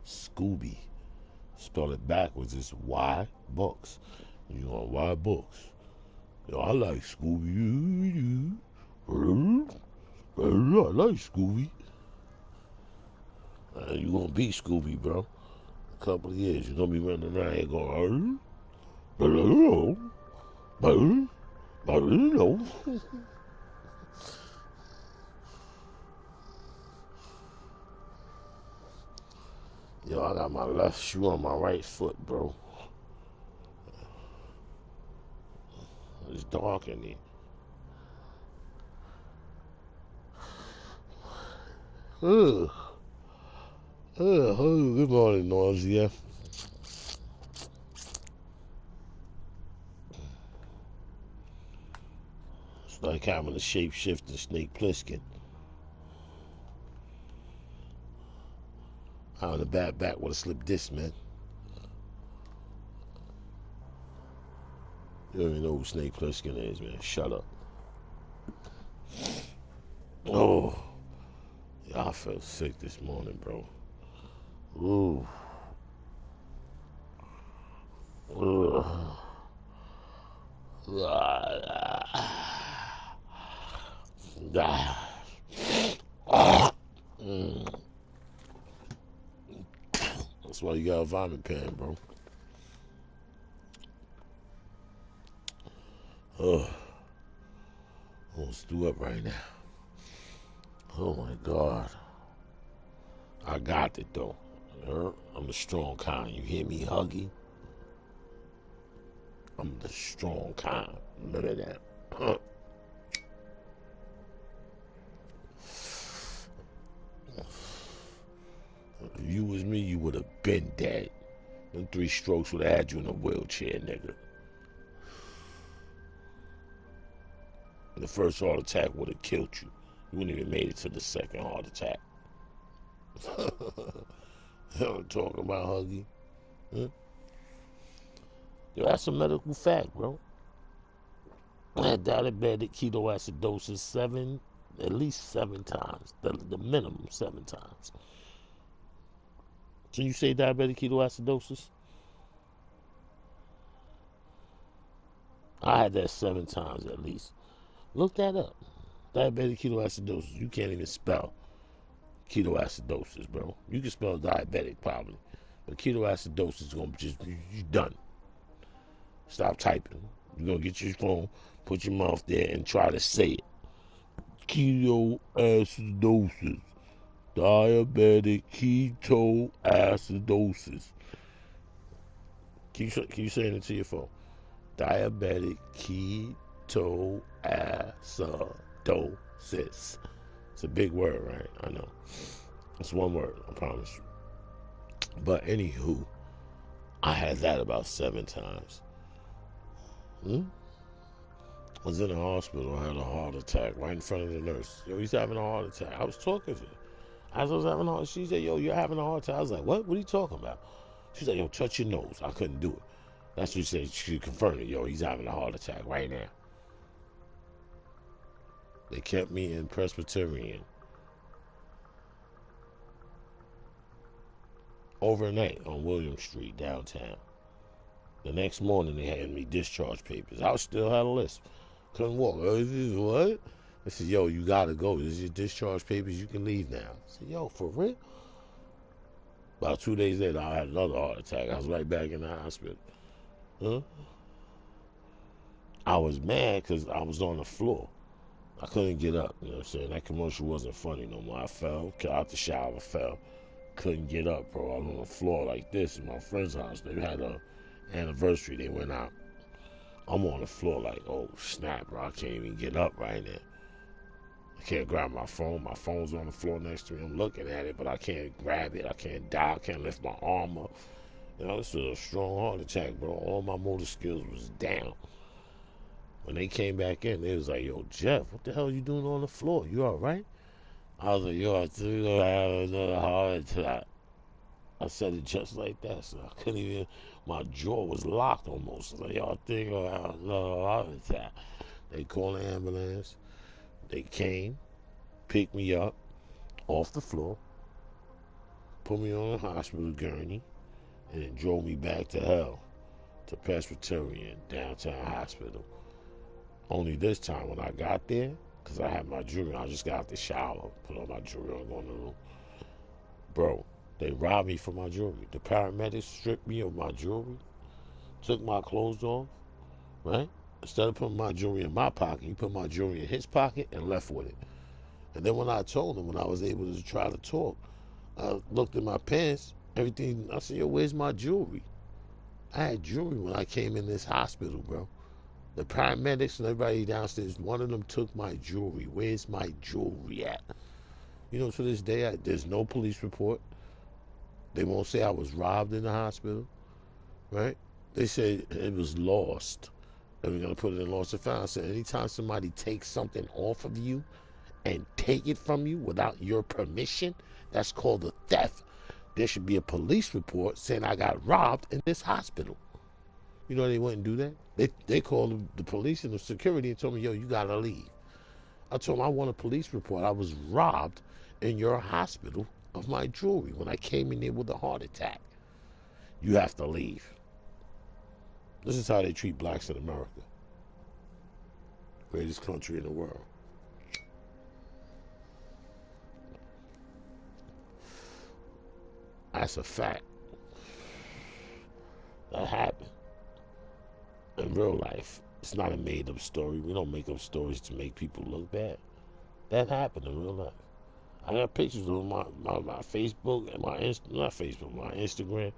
Scooby. Spell it backwards, it's Y Books. You want Y Books. Yo, I like Scooby. I like Scooby. You gonna be Scooby, bro. A couple of years, you're gonna be running around here going, Yo, I got my left shoe on my right foot, bro. It's dark in here. Ugh. Ugh. Good morning, nausea. It's like having a shape-shifting Snake Plissken. Having a bad back with a slip disc, man. You don't even know who Snake Plissken is, man. Shut up. Oh. Yeah, I felt sick this morning, bro. Ooh. Ugh. That's why you got a vomit pen, bro. Oh, I'm gonna stew up right now. Oh my God. I got it though. I'm the strong kind. You hear me, Huggy? I'm the strong kind. Remember that. If you was me, you would have been dead. Them 3 strokes would have had you in a wheelchair, nigga. The first heart attack would have killed you. You wouldn't even made it to the second heart attack. I'm talking about, Huggy. Huh? Yo, that's a medical fact, bro. I had diabetic ketoacidosis at least 7 times. The minimum 7 times. So you say diabetic ketoacidosis? I had that 7 times at least. Look that up. Diabetic ketoacidosis. You can't even spell ketoacidosis, bro. You can spell diabetic probably. But ketoacidosis is going to just, you done. Stop typing. You're going to get your phone, put your mouth there, and try to say it. Ketoacidosis. Diabetic ketoacidosis. Keep you saying it to your phone. Diabetic ketoacidosis. It's a big word, right? I know. It's one word, I promise you. But anywho, I had that about 7 times. I was in the hospital. I had a heart attack right in front of the nurse. Yo, he's having a heart attack. I was talking to her. As I was having a heart, she said, yo, you're having a heart attack. I was like, what? What are you talking about? She said, yo, touch your nose. I couldn't do it. That's what she said. She confirmed it. Yo, he's having a heart attack right now. They kept me in Presbyterian overnight on William Street downtown. The next morning, they had me discharge papers. I still had a list. Couldn't walk. What? I said, yo, you got to go. This is your discharge papers. You can leave now. I said, yo, for real? About 2 days later, I had another heart attack. I was right back in the hospital. Huh? I was mad because I was on the floor. I couldn't get up. You know what I'm saying? That commercial wasn't funny no more. I fell, got out the shower, fell. Couldn't get up, bro. I was on the floor like this in my friend's house. They had a anniversary. They went out. I'm on the floor like, oh, snap, bro. I can't even get up right now. I can't grab my phone. My phone's on the floor next to me. I'm looking at it, but I can't grab it. I can't dial. I can't lift my arm up. You know, this was a strong heart attack, bro. All my motor skills was down. When they came back in, they was like, yo, Jeff, what the hell are you doing on the floor? You all right? I was like, yo, I think I'm going to have another heart attack. I said it just like that, so I couldn't even, my jaw was locked almost. I was like, yo, I think I'm going to have another heart attack. They called the ambulance. They came, picked me up off the floor, put me on a hospital gurney, and then drove me back to hell, to Presbyterian downtown hospital. Only this time when I got there, because I had my jewelry, I just got out the shower, put on my jewelry, and go in the room. Bro, they robbed me for my jewelry. The paramedics stripped me of my jewelry, took my clothes off, right? Instead of putting my jewelry in my pocket, he put my jewelry in his pocket and left with it. And then when I told him, when I was able to try to talk, I looked in my pants, everything. I said, yo, where's my jewelry? I had jewelry when I came in this hospital, bro. The paramedics and everybody downstairs, one of them took my jewelry. Where's my jewelry at? You know, to this day, there's no police report. They won't say I was robbed in the hospital, right? They say it was lost, and we're gonna put it in lost and found. So anytime somebody takes something off of you and take it from you without your permission, that's called a theft. There should be a police report saying I got robbed in this hospital. You know they wouldn't do that. They called the police and the security and told me, yo, you gotta leave. I told them I want a police report. I was robbed in your hospital of my jewelry when I came in there with a heart attack. You have to leave. This is how they treat blacks in America. Greatest country in the world. That's a fact. That happened in real life. It's not a made-up story. We don't make up stories to make people look bad. That happened in real life. I got pictures of my Facebook and my not Facebook, my Instagram.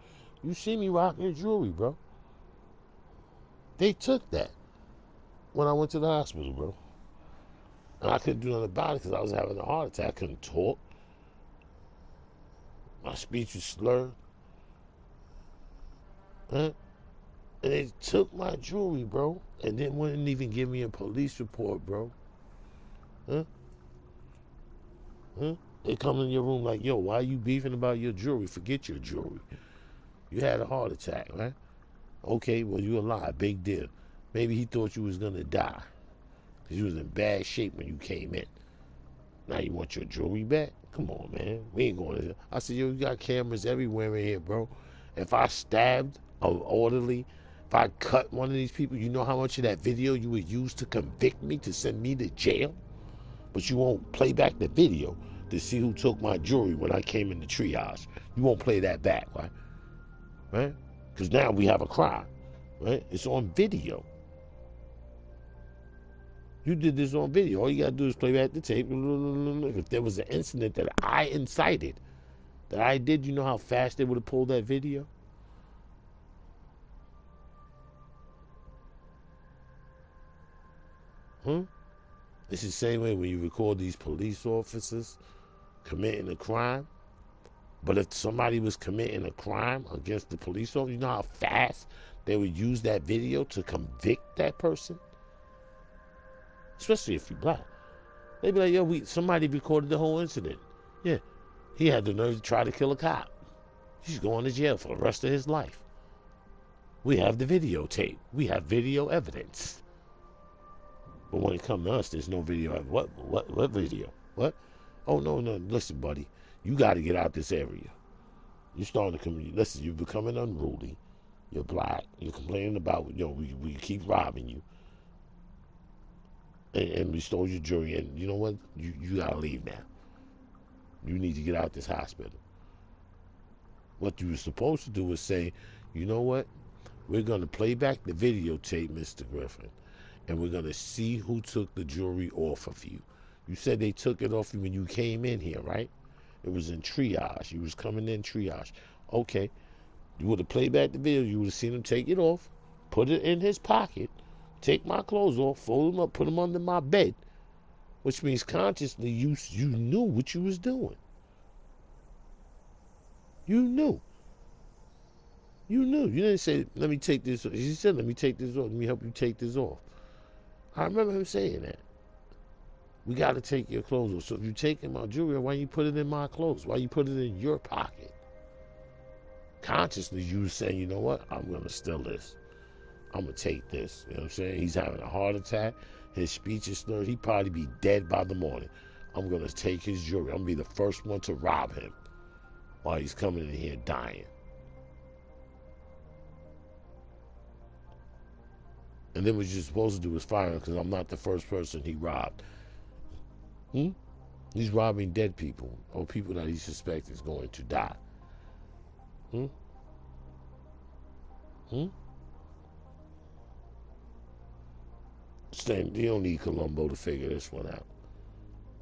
You see me rocking jewelry, bro. They took that when I went to the hospital, bro. And I couldn't do nothing about it because I was having a heart attack. I couldn't talk. My speech was slurred. Huh? And they took my jewelry, bro. And then wouldn't even give me a police report, bro. Huh? Huh? They come in your room like, yo, why are you beefing about your jewelry? Forget your jewelry. You had a heart attack, right? Okay, well, you alive. Big deal. Maybe he thought you was going to die because you was in bad shape when you came in. Now you want your jewelry back? Come on, man. We ain't going to. I said, yo, you got cameras everywhere in here, bro. If I stabbed an orderly, if I cut one of these people, you know how much of that video you would use to convict me, to send me to jail? But you won't play back the video to see who took my jewelry when I came in the triage. You won't play that back, right? Right? Because now we have a crime, right? It's on video. You did this on video. All you got to do is play back the tape. If there was an incident that I incited, that I did, you know how fast they would have pulled that video? Huh? It's the same way when you record these police officers committing a crime. But if somebody was committing a crime against the police officer, you know how fast they would use that video to convict that person? Especially if you're black. They'd be like, yo, somebody recorded the whole incident. Yeah, he had the nerve to try to kill a cop. He's going to jail for the rest of his life. We have the videotape. We have video evidence. But when it comes to us, there's no video. What video? What? Oh, no. Listen, buddy. You got to get out this area. You're starting to come. Listen, you're becoming unruly. You're black. You're complaining about, we keep robbing you. And we stole your jewelry. And you know what? You got to leave now. You need to get out this hospital. What you were supposed to do was say, you know what? We're going to play back the videotape, Mr. Griffin. And we're going to see who took the jewelry off of you. You said they took it off you when you came in here, right? It was in triage. You was coming in triage. Okay. You would have played back the video. You would have seen him take it off, put it in his pocket, take my clothes off, fold them up, put them under my bed, which means consciously you knew what you was doing. You knew. You knew. You didn't say, let me take this off. He said, let me take this off. Let me help you take this off. I remember him saying that. We got to take your clothes off. So if you're taking my jewelry, why you put it in my clothes? Why you put it in your pocket? Consciously, you were saying, you know what? I'm going to steal this. I'm going to take this. You know what I'm saying? He's having a heart attack. His speech is slurred. He'd probably be dead by the morning. I'm going to take his jewelry. I'm going to be the first one to rob him while he's coming in here dying. And then what you're supposed to do is fire him because I'm not the first person he robbed. He's robbing dead people or people that he suspects is going to die. Stan, you don't need Columbo to figure this one out.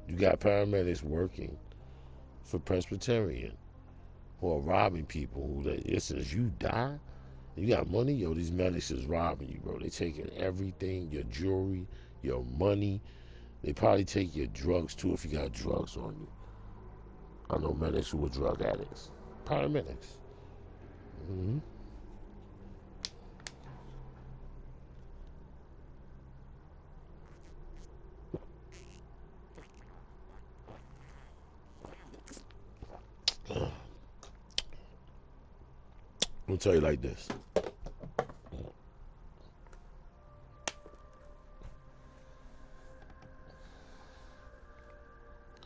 You got paramedics working for Presbyterian who are robbing people who, listen, if you die, you got money, yo, these medics is robbing you, bro. They taking everything, your jewelry, your money. They probably take your drugs, too, if you got drugs on you. I know medics who were drug addicts. Paramedics. Mm-hmm. I'm gonna tell you like this.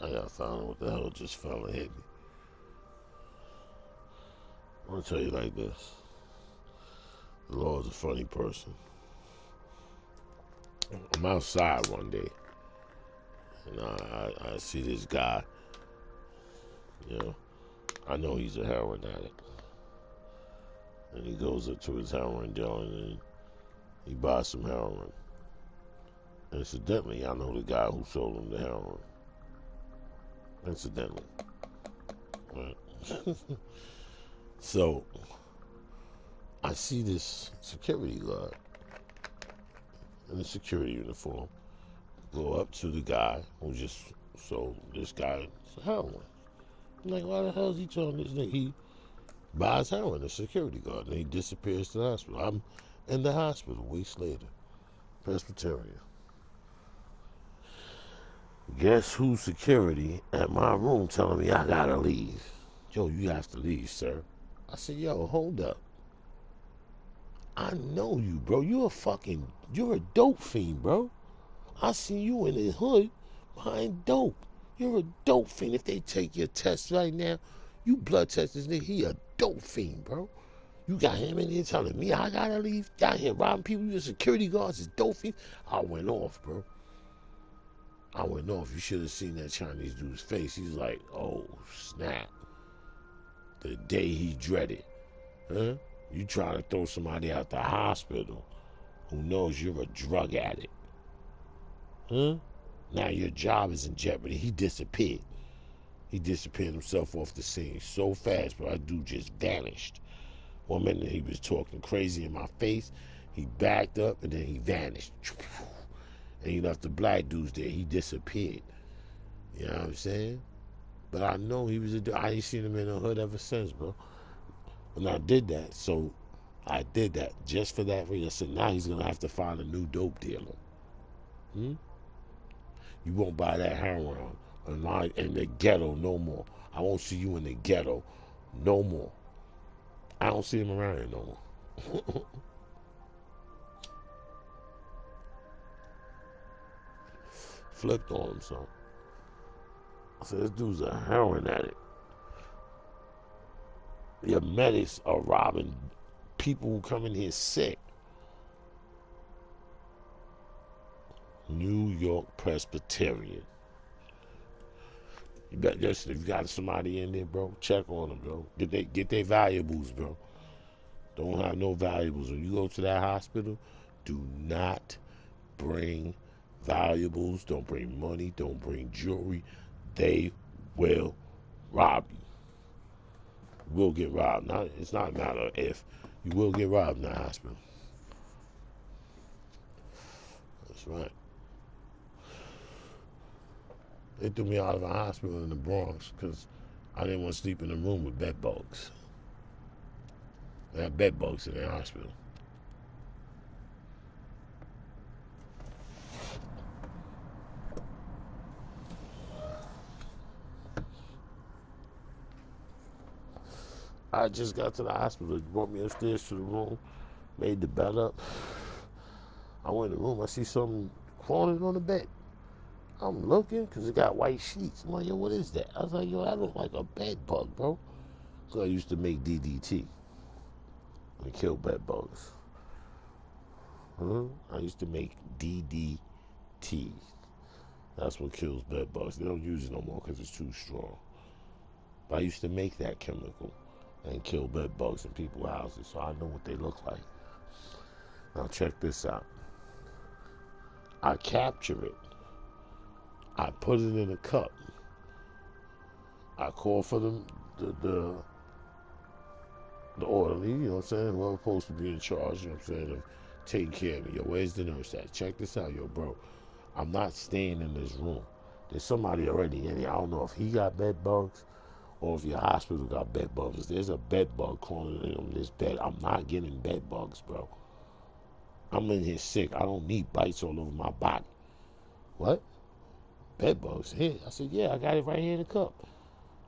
I gotta find out what the hell just fell and hit me. I'm gonna tell you like this. The Lord's a funny person. I'm outside one day, and I see this guy. You know, I know he's a heroin addict. And he goes up to his heroin dealer and he buys some heroin. Incidentally, I know the guy who sold him the heroin. Incidentally. Right. So, I see this security guard in a security uniform go up to the guy who just sold this guy heroin. I'm like, why the hell is he telling this nigga? He buys heroin, a security guard, and he disappears to the hospital. I'm in the hospital weeks later, Presbyterian. Guess who's security at my room telling me I gotta leave? Yo, you have to leave, sir. I said, yo, hold up. I know you, bro. You're a dope fiend, bro. I seen you in the hood buying dope. You're a dope fiend. If they take your test right now, you blood test this nigga, he a dope fiend, bro. You got him in here telling me I gotta leave. Down here robbing people, you security guards, is dope fiend. I went off, bro. I went off. You should have seen that Chinese dude's face. He's like, oh, snap. The day he dreaded. Huh? You trying to throw somebody out the hospital who knows you're a drug addict. Huh? Now your job is in jeopardy. He disappeared. He disappeared himself off the scene so fast, bro. That dude just vanished. One minute he was talking crazy in my face. He backed up and then he vanished. And he left the black dudes there. He disappeared. You know what I'm saying? But I know he was I ain't seen him in the hood ever since, bro. And I did that. So I did that just for that reason. I said, now he's going to have to find a new dope dealer. Hmm? You won't buy that heroin in the ghetto no more. I won't see you in the ghetto no more. I don't see him around here no more. Flipped on him, son. I said, this dude's a heroin addict. Your medics are robbing people who come in here sick. New York Presbyterian. You bet if you got somebody in there, bro, check on them, bro. Get their valuables, bro. Don't have no valuables. When you go to that hospital, do not bring valuables. Don't bring money. Don't bring jewelry. They will rob you. You will get robbed. It's not a matter of if. You will get robbed in that hospital. That's right. They threw me out of a hospital in the Bronx because I didn't want to sleep in a room with bed bugs. They have bed bugs in their hospital. I just got to the hospital. They brought me upstairs to the room, made the bed up. I went in the room. I see something crawling on the bed. I'm looking because it got white sheets. I'm like, yo, what is that? I was like, yo, that look like a bed bug, bro. So I used to make DDT and kill bed bugs. I used to make DDT. That's what kills bed bugs. They don't use it no more because it's too strong. But I used to make that chemical and kill bed bugs in people's houses, so I know what they look like. Now check this out. I capture it. I put it in a cup. I call for the orderly, you know what I'm saying? Whoever's supposed to be in charge, you know what I'm saying, of taking care of me. Yo, where's the nurse at? Check this out, yo, bro. I'm not staying in this room. There's somebody already in here. I don't know if he got bed bugs or if your hospital got bed bugs. There's a bed bug crawling on this bed. I'm not getting bed bugs, bro. I'm in here sick. I don't need bites all over my body. What? Bed bugs? Here? I said, yeah, I got it right here in the cup.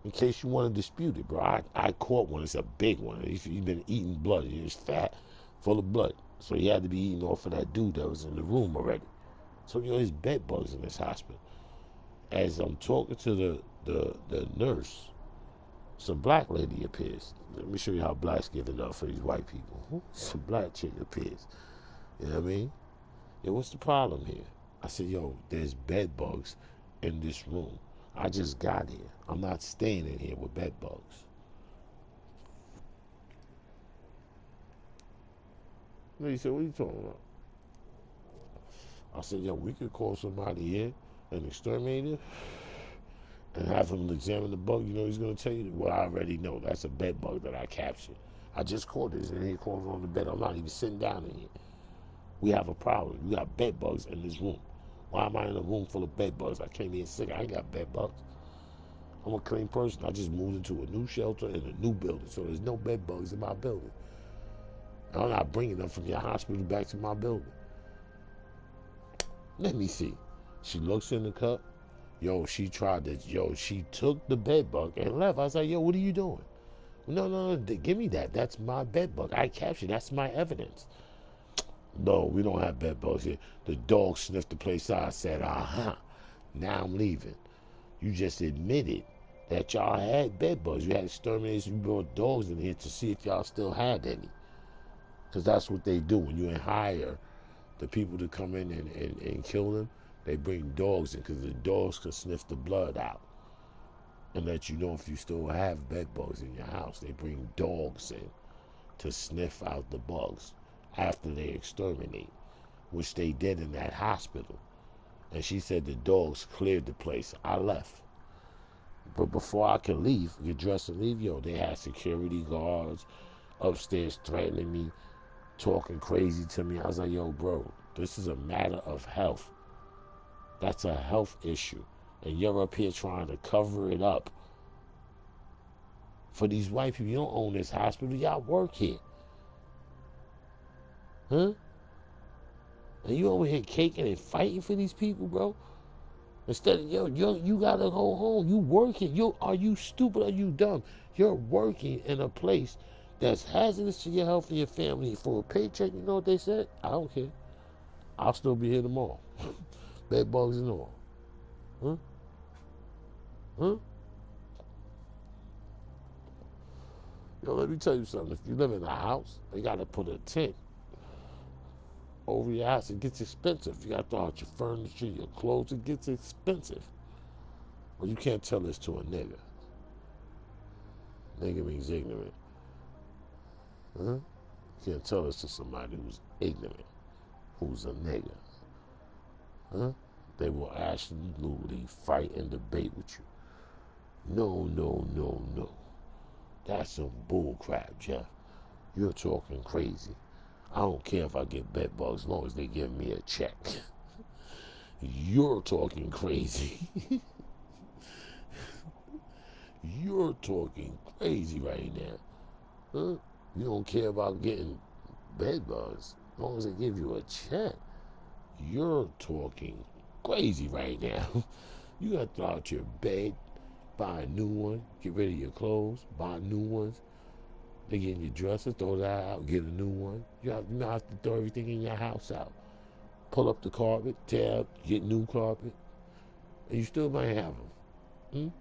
In case you want to dispute it, bro. I caught one. It's a big one. He's been eating blood. He was fat, full of blood. So he had to be eating off of that dude that was in the room already. So, there's bed bugs in this hospital. As I'm talking to the nurse, some black lady appears. Let me show you how blacks give it up for these white people. Some black chick appears. You know what I mean? Yeah, what's the problem here? I said, yo, there's bed bugs in this room. I just got here. I'm not staying in here with bed bugs. And he said, what are you talking about? I said, yo, we could call somebody in, an exterminator, and have him examine the bug. You know he's going to tell you? Well, I already know. That's a bed bug that I captured. I just caught this in here crawling on the bed. I'm not even sitting down in here. We have a problem. We got bed bugs in this room. Why am I in a room full of bed bugs? I came in sick. I ain't got bed bugs. I'm a clean person. I just moved into a new shelter in a new building, so there's no bed bugs in my building. I'm not bringing them from your hospital back to my building. Let me see. She looks in the cup. Yo, she took the bed bug and left. I was like, yo, what are you doing? No, give me that. That's my bed bug. I captured. That's my evidence. No, we don't have bed bugs here. The dog sniffed the place out. I said, uh-huh. Now I'm leaving. You just admitted that y'all had bed bugs. You had exterminators. You brought dogs in here to see if y'all still had any. Because that's what they do. When you hire the people to come in and kill them, they bring dogs in because the dogs can sniff the blood out and let you know if you still have bed bugs in your house. They bring dogs in to sniff out the bugs after they exterminate, which they did in that hospital. And she said the dogs cleared the place. I left. But before I could leave, get dressed and leave, yo, they had security guards upstairs threatening me, talking crazy to me. I was like, yo, bro, this is a matter of health. That's a health issue. And you're up here trying to cover it up for these white people. You don't own this hospital. Y'all work here. Huh? And you over here caking and fighting for these people, bro? Instead of, you gotta go home. You working. Are you stupid? Are you dumb? You're working in a place that's hazardous to your health and your family for a paycheck. You know what they said? I don't care. I'll still be here tomorrow. Bed bugs and all. Huh? Huh? Yo, let me tell you something. If you live in a house, they gotta put a tent over your house. It gets expensive. You got to throw out your furniture, your clothes. It gets expensive. Well, you can't tell this to a nigga. Nigga means ignorant. Huh? You can't tell this to somebody who's ignorant, who's a nigga. Huh? They will absolutely fight and debate with you. No. That's some bull crap, Jeff. You're talking crazy. I don't care if I get bed bugs as long as they give me a check. You're talking crazy. You're talking crazy right now. Huh? You don't care about getting bed bugs as long as they give you a check. You're talking crazy right now. You got to throw out your bed, buy a new one, get rid of your clothes, buy new ones. They get in your dresser, throw that out, get a new one. You have to throw everything in your house out. Pull up the carpet, tear up, get new carpet. And you still might have them.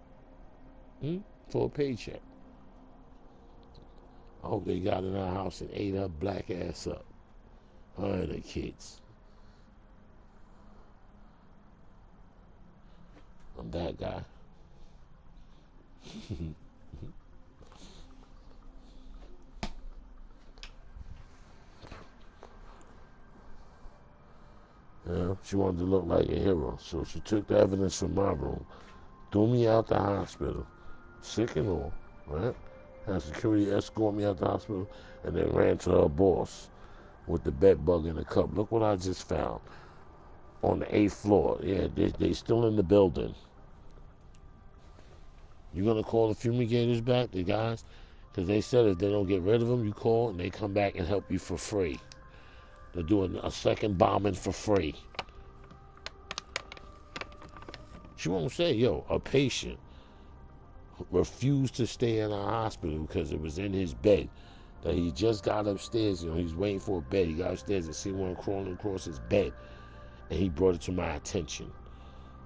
For a paycheck. I hope they got in our house and ate her black ass up. Her and her kids. I'm that guy. Yeah, she wanted to look like a hero, so she took the evidence from my room, threw me out the hospital, sick and all, right? Had security escort me out the hospital, and then ran to her boss with the bed bug in the cup. Look what I just found on the 8th floor. Yeah, they still in the building. You gonna call the fumigators back, the guys? Because they said if they don't get rid of them, you call and they come back and help you for free. They're doing a second bombing for free. She won't say, yo, a patient refused to stay in a hospital because it was in his bed. That he just got upstairs, he's waiting for a bed. He got upstairs and see one crawling across his bed. And he brought it to my attention.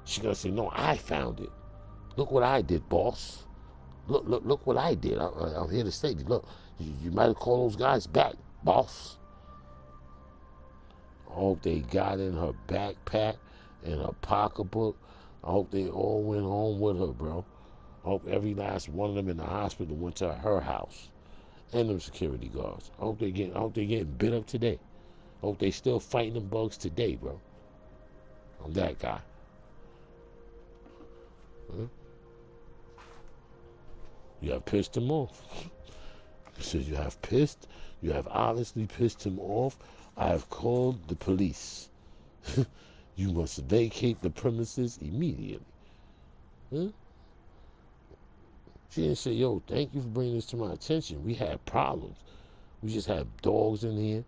She's gonna say, no, I found it. Look what I did, boss. Look what I did. I'm here to say, look, you might have called those guys back, boss. I hope they got in her backpack and her pocketbook. I hope they all went home with her, bro. I hope every last one of them in the hospital went to her house. And them security guards. I hope they getting bit up today. I hope they still fighting them bugs today, bro. I'm that guy. Huh? You have pissed him off. He says you have obviously pissed him off. I have called the police. You must vacate the premises immediately. Huh? She didn't say, yo, thank you for bringing this to my attention. We had problems. We just had dogs in here.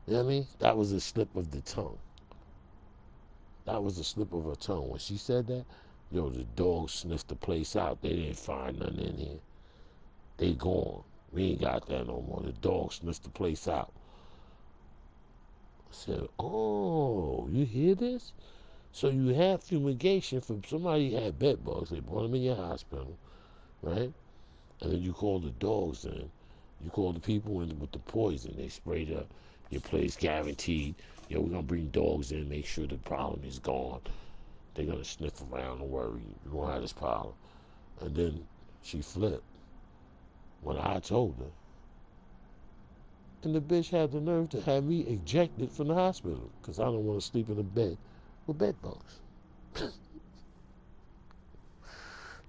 You know what I mean? That was a slip of the tongue. That was a slip of her tongue. When she said that, yo, the dogs sniffed the place out. They didn't find nothing in here. They gone. We ain't got that no more. The dogs sniffed the place out. I said, oh, you hear this? So you had fumigation from somebody who had bed bugs. They brought them in your hospital, right? And then you call the dogs in. You call the people in with the poison. They sprayed up your place guaranteed. Yo, we're going to bring dogs in, make sure the problem is gone. They're going to sniff around, don't worry. You won't have this problem. And then she flipped when I told her. And the bitch had the nerve to have me ejected from the hospital because I don't want to sleep in a bed with bed bugs.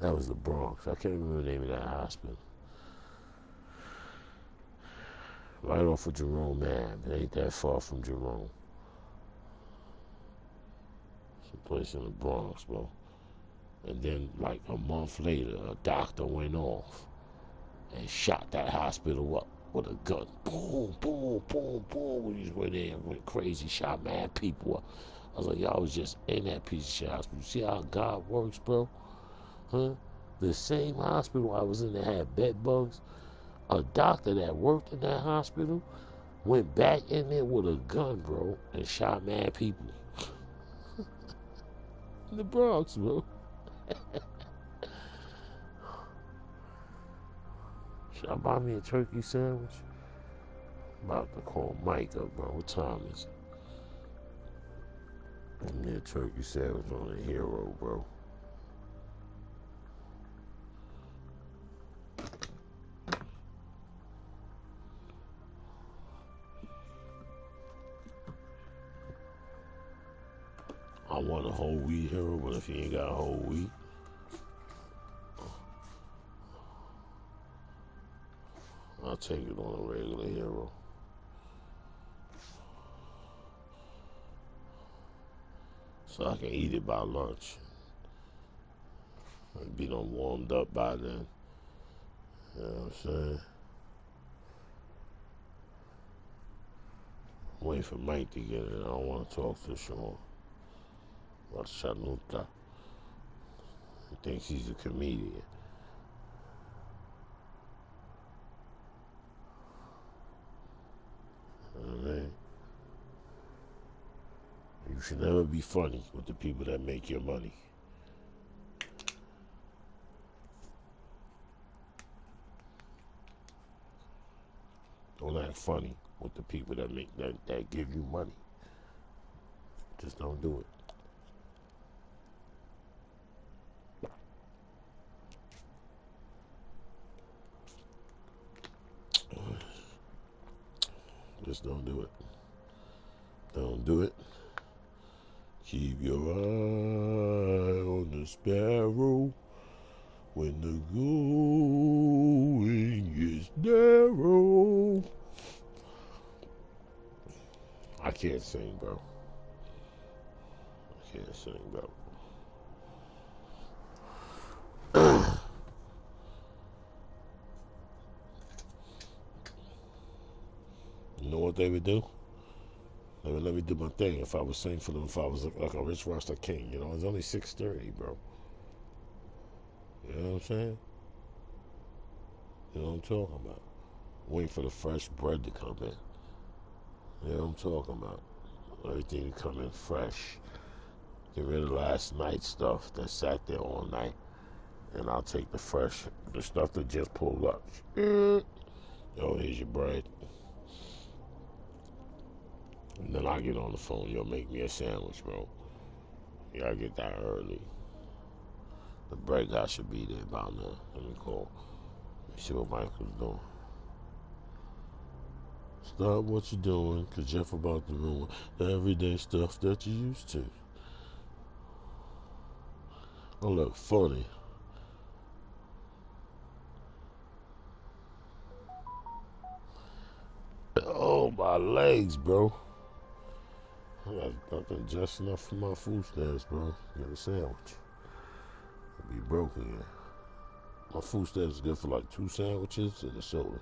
That was the Bronx. I can't remember the name of that hospital. Right off of Jerome Ave. It ain't that far from Jerome. Some place in the Bronx, bro. And then, like a month later, a doctor went off and shot that hospital up with a gun. Boom, boom, boom, boom. We just went in, went crazy, shot mad people up. I was like, y'all was just in that piece of shit hospital. See how God works, bro? Huh? The same hospital I was in that had bed bugs, a doctor that worked in that hospital went back in there with a gun, bro, and shot mad people. In the Bronx, bro. Should I buy me a turkey sandwich? I'm about to call Mike up, bro. What time is it? Give me a turkey sandwich on a hero, bro. I want a whole wheat hero, but if you ain't got a whole wheat, I'll take it on a regular hero. So I can eat it by lunch. It'll be done warmed up by then. You know what I'm saying? I'm waiting for Mike to get in. I don't want to talk to Sean about Shanuta. He thinks he's a comedian. You know what I mean? You should never be funny with the people that make your money. Don't act funny with the people that make that give you money. Just don't do it. Just don't do it. Don't do it. Keep your eye on the sparrow when the going is narrow. I can't sing, bro. I can't sing, bro. what they would do? They would let me do my thing. If I was sing for them, if I was like a Rich Rasta King, you know, it's only 6:30, bro. You know what I'm saying? You know what I'm talking about? Waiting for the fresh bread to come in. You know what I'm talking about? Everything to come in fresh. Get rid of last night's stuff that sat there all night. And I'll take the stuff that just pulled up. Yo, here's your bread. And then I get on the phone. You'll make me a sandwich, bro. You gotta get that early. The bread guy should be there about now. Let me call. Let me see what Michael's doing. Stop what you're doing, because Jeff about to ruin the everyday stuff that you used to. I look funny. Oh, my legs, bro. I got nothing just enough for my food stamps, bro. Get a sandwich. I'll be broke again. My food stamps is good for like 2 sandwiches and a soda.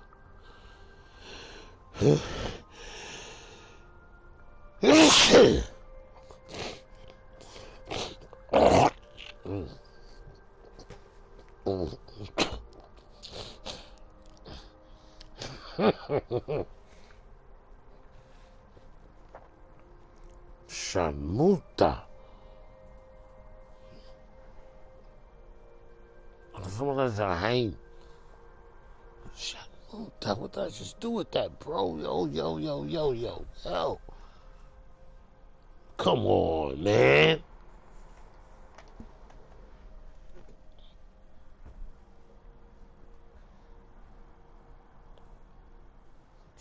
Shamuta. Someone that's a hang. Shamuta. What did I just do with that, bro? Yo. Come on, man.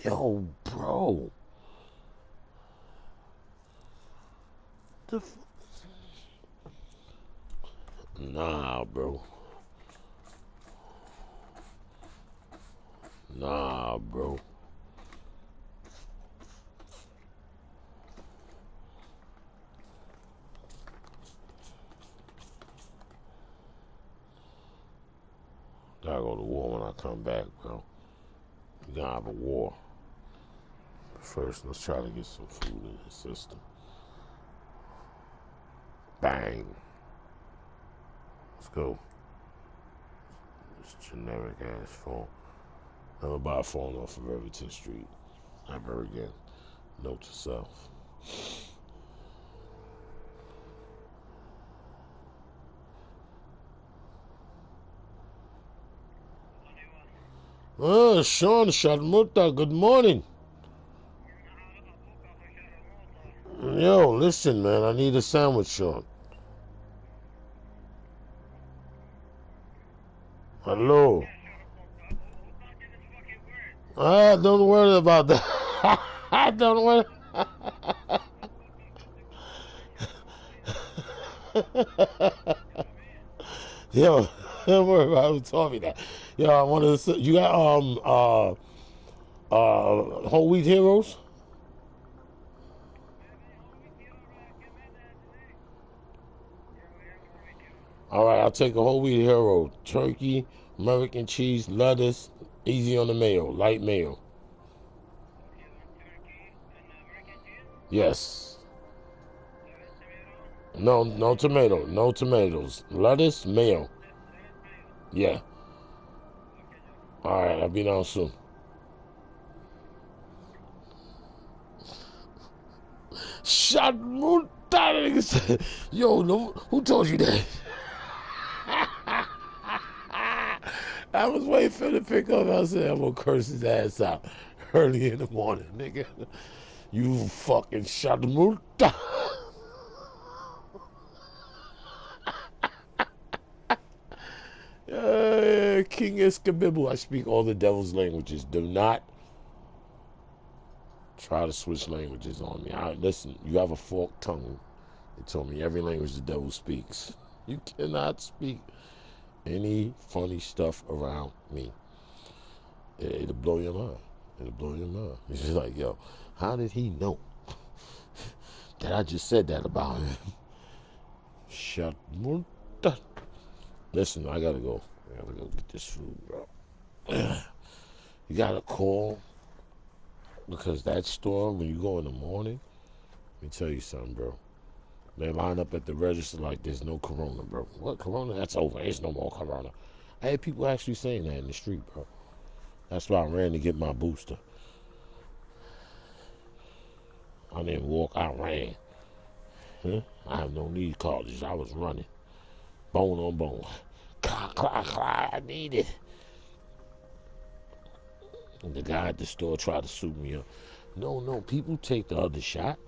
Yo, bro. Nah, bro. Nah, bro. Gotta go to war when I come back, bro. We're gonna have a war. First, let's try to get some food in the system. Bang. Let's go. This generic ass phone. Never buy a phone off of Irvington Street. Never again. Note to self. Oh, Sean Sharmuta, good morning. Yo, listen, man, I need a sandwich, Sean. Hello. Don't worry about that. Don't worry. Yo, don't worry about who told me that. Yo, I wanted to. You got whole wheat heroes. All right, I'll take a whole wheat hero. Turkey, American cheese, lettuce, easy on the mayo, light mayo. Yes. No tomato, no tomatoes. Lettuce, mayo. Yeah. All right, I'll be down soon. Shot Yo, no, who told you that? I was waiting for him to pick up. I said, I'm gonna curse his ass out early in the morning, nigga. You fucking shot King Escabibu. I speak all the devil's languages. Do not try to switch languages on me. Listen, you have a forked tongue. They told me every language the devil speaks. You cannot speak any funny stuff around me. It'll blow your mind. It'll blow your mind. It's just like, yo, how did he know that I just said that about him? Shut. Listen, I gotta go. I gotta go get this food, bro. You gotta call Because that store, when you go in the morning, let me tell you something, bro. They line up at the register like there's no Corona, bro. What Corona? That's over. There's no more Corona. I had people actually saying that in the street, bro. That's why I ran to get my booster. I didn't walk, I ran. Huh? I have no need cartridge. I was running. Bone on bone. Clock, clock, clock. I need it. And the guy at the store tried to suit me up. No, people take the other shot.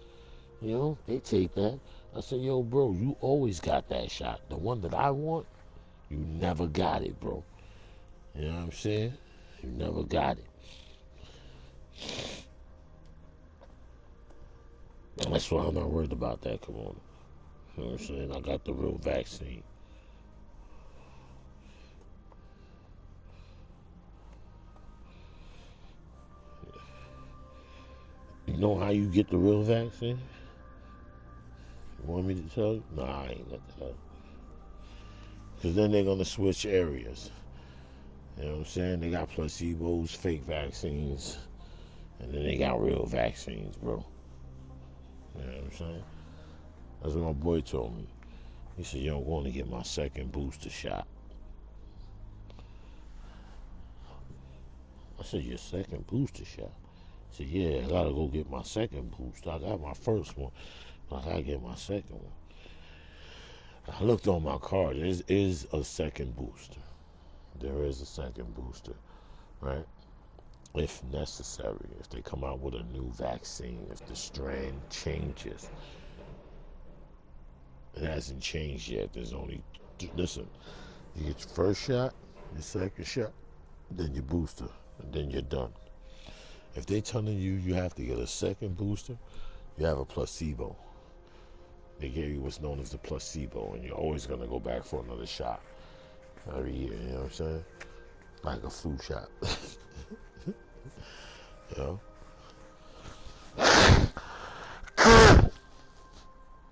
You know, they take that. I said, yo, bro, you always got that shot. The one that I want, you never got it, bro. You know what I'm saying? You never got it. That's why I'm not worried about that corona. You know what I'm saying? I got the real vaccine. You know how you get the real vaccine? You want me to tell you? Nah, I ain't gonna tell you. Because then they're going to switch areas. You know what I'm saying? They got placebos, fake vaccines, and then they got real vaccines, bro. You know what I'm saying? That's what my boy told me. He said, yo, I'm going to get my second booster shot. I said, your second booster shot? He said, yeah, I got to go get my second booster. I got my first one. I got to get my second one. I looked on my card. There is a second booster. There is a second booster, right? If necessary, if they come out with a new vaccine, if the strand changes. It hasn't changed yet. There's only, listen, you get your first shot, your second shot, then your booster, and then you're done. If they're telling you you have to get a second booster, you have a placebo. They gave you what's known as the placebo, and you're always going to go back for another shot every year, you know what I'm saying? Like a flu shot. You know?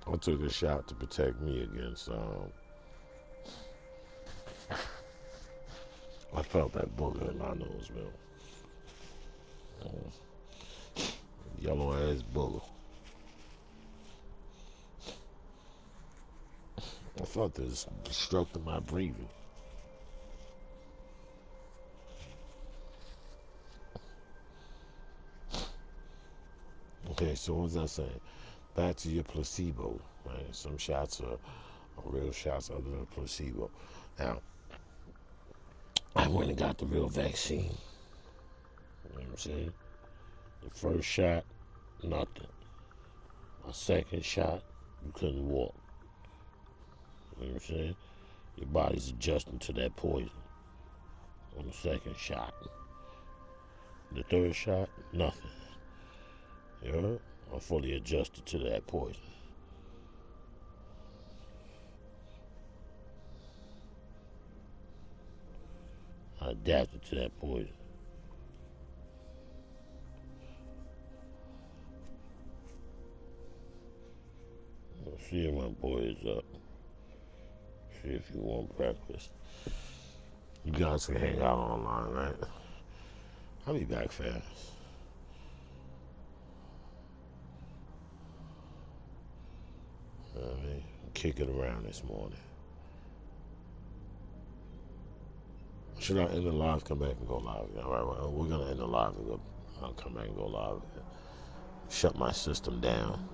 I took a shot to protect me against, I felt that booger in my nose, man. Yellow ass booger. I felt this obstructing my breathing. Okay, so what was I saying? Back to your placebo, right? Some shots are real shots other than placebo. Now, I went and got the real vaccine. You know what I'm saying? The first shot, nothing. My second shot, you couldn't walk. You know what I'm saying? Your body's adjusting to that poison on the second shot. The third shot, nothing. You know? I'm fully adjusted to that poison. I adapted to that poison. Let's see if my boy is up. See if you want breakfast. You guys can hang out online, right? I'll be back fast. I mean, kick it around this morning. Should I end the live? Come back and go live. All right, well, we're gonna end the live and go. I'll come back and go live. Shut my system down.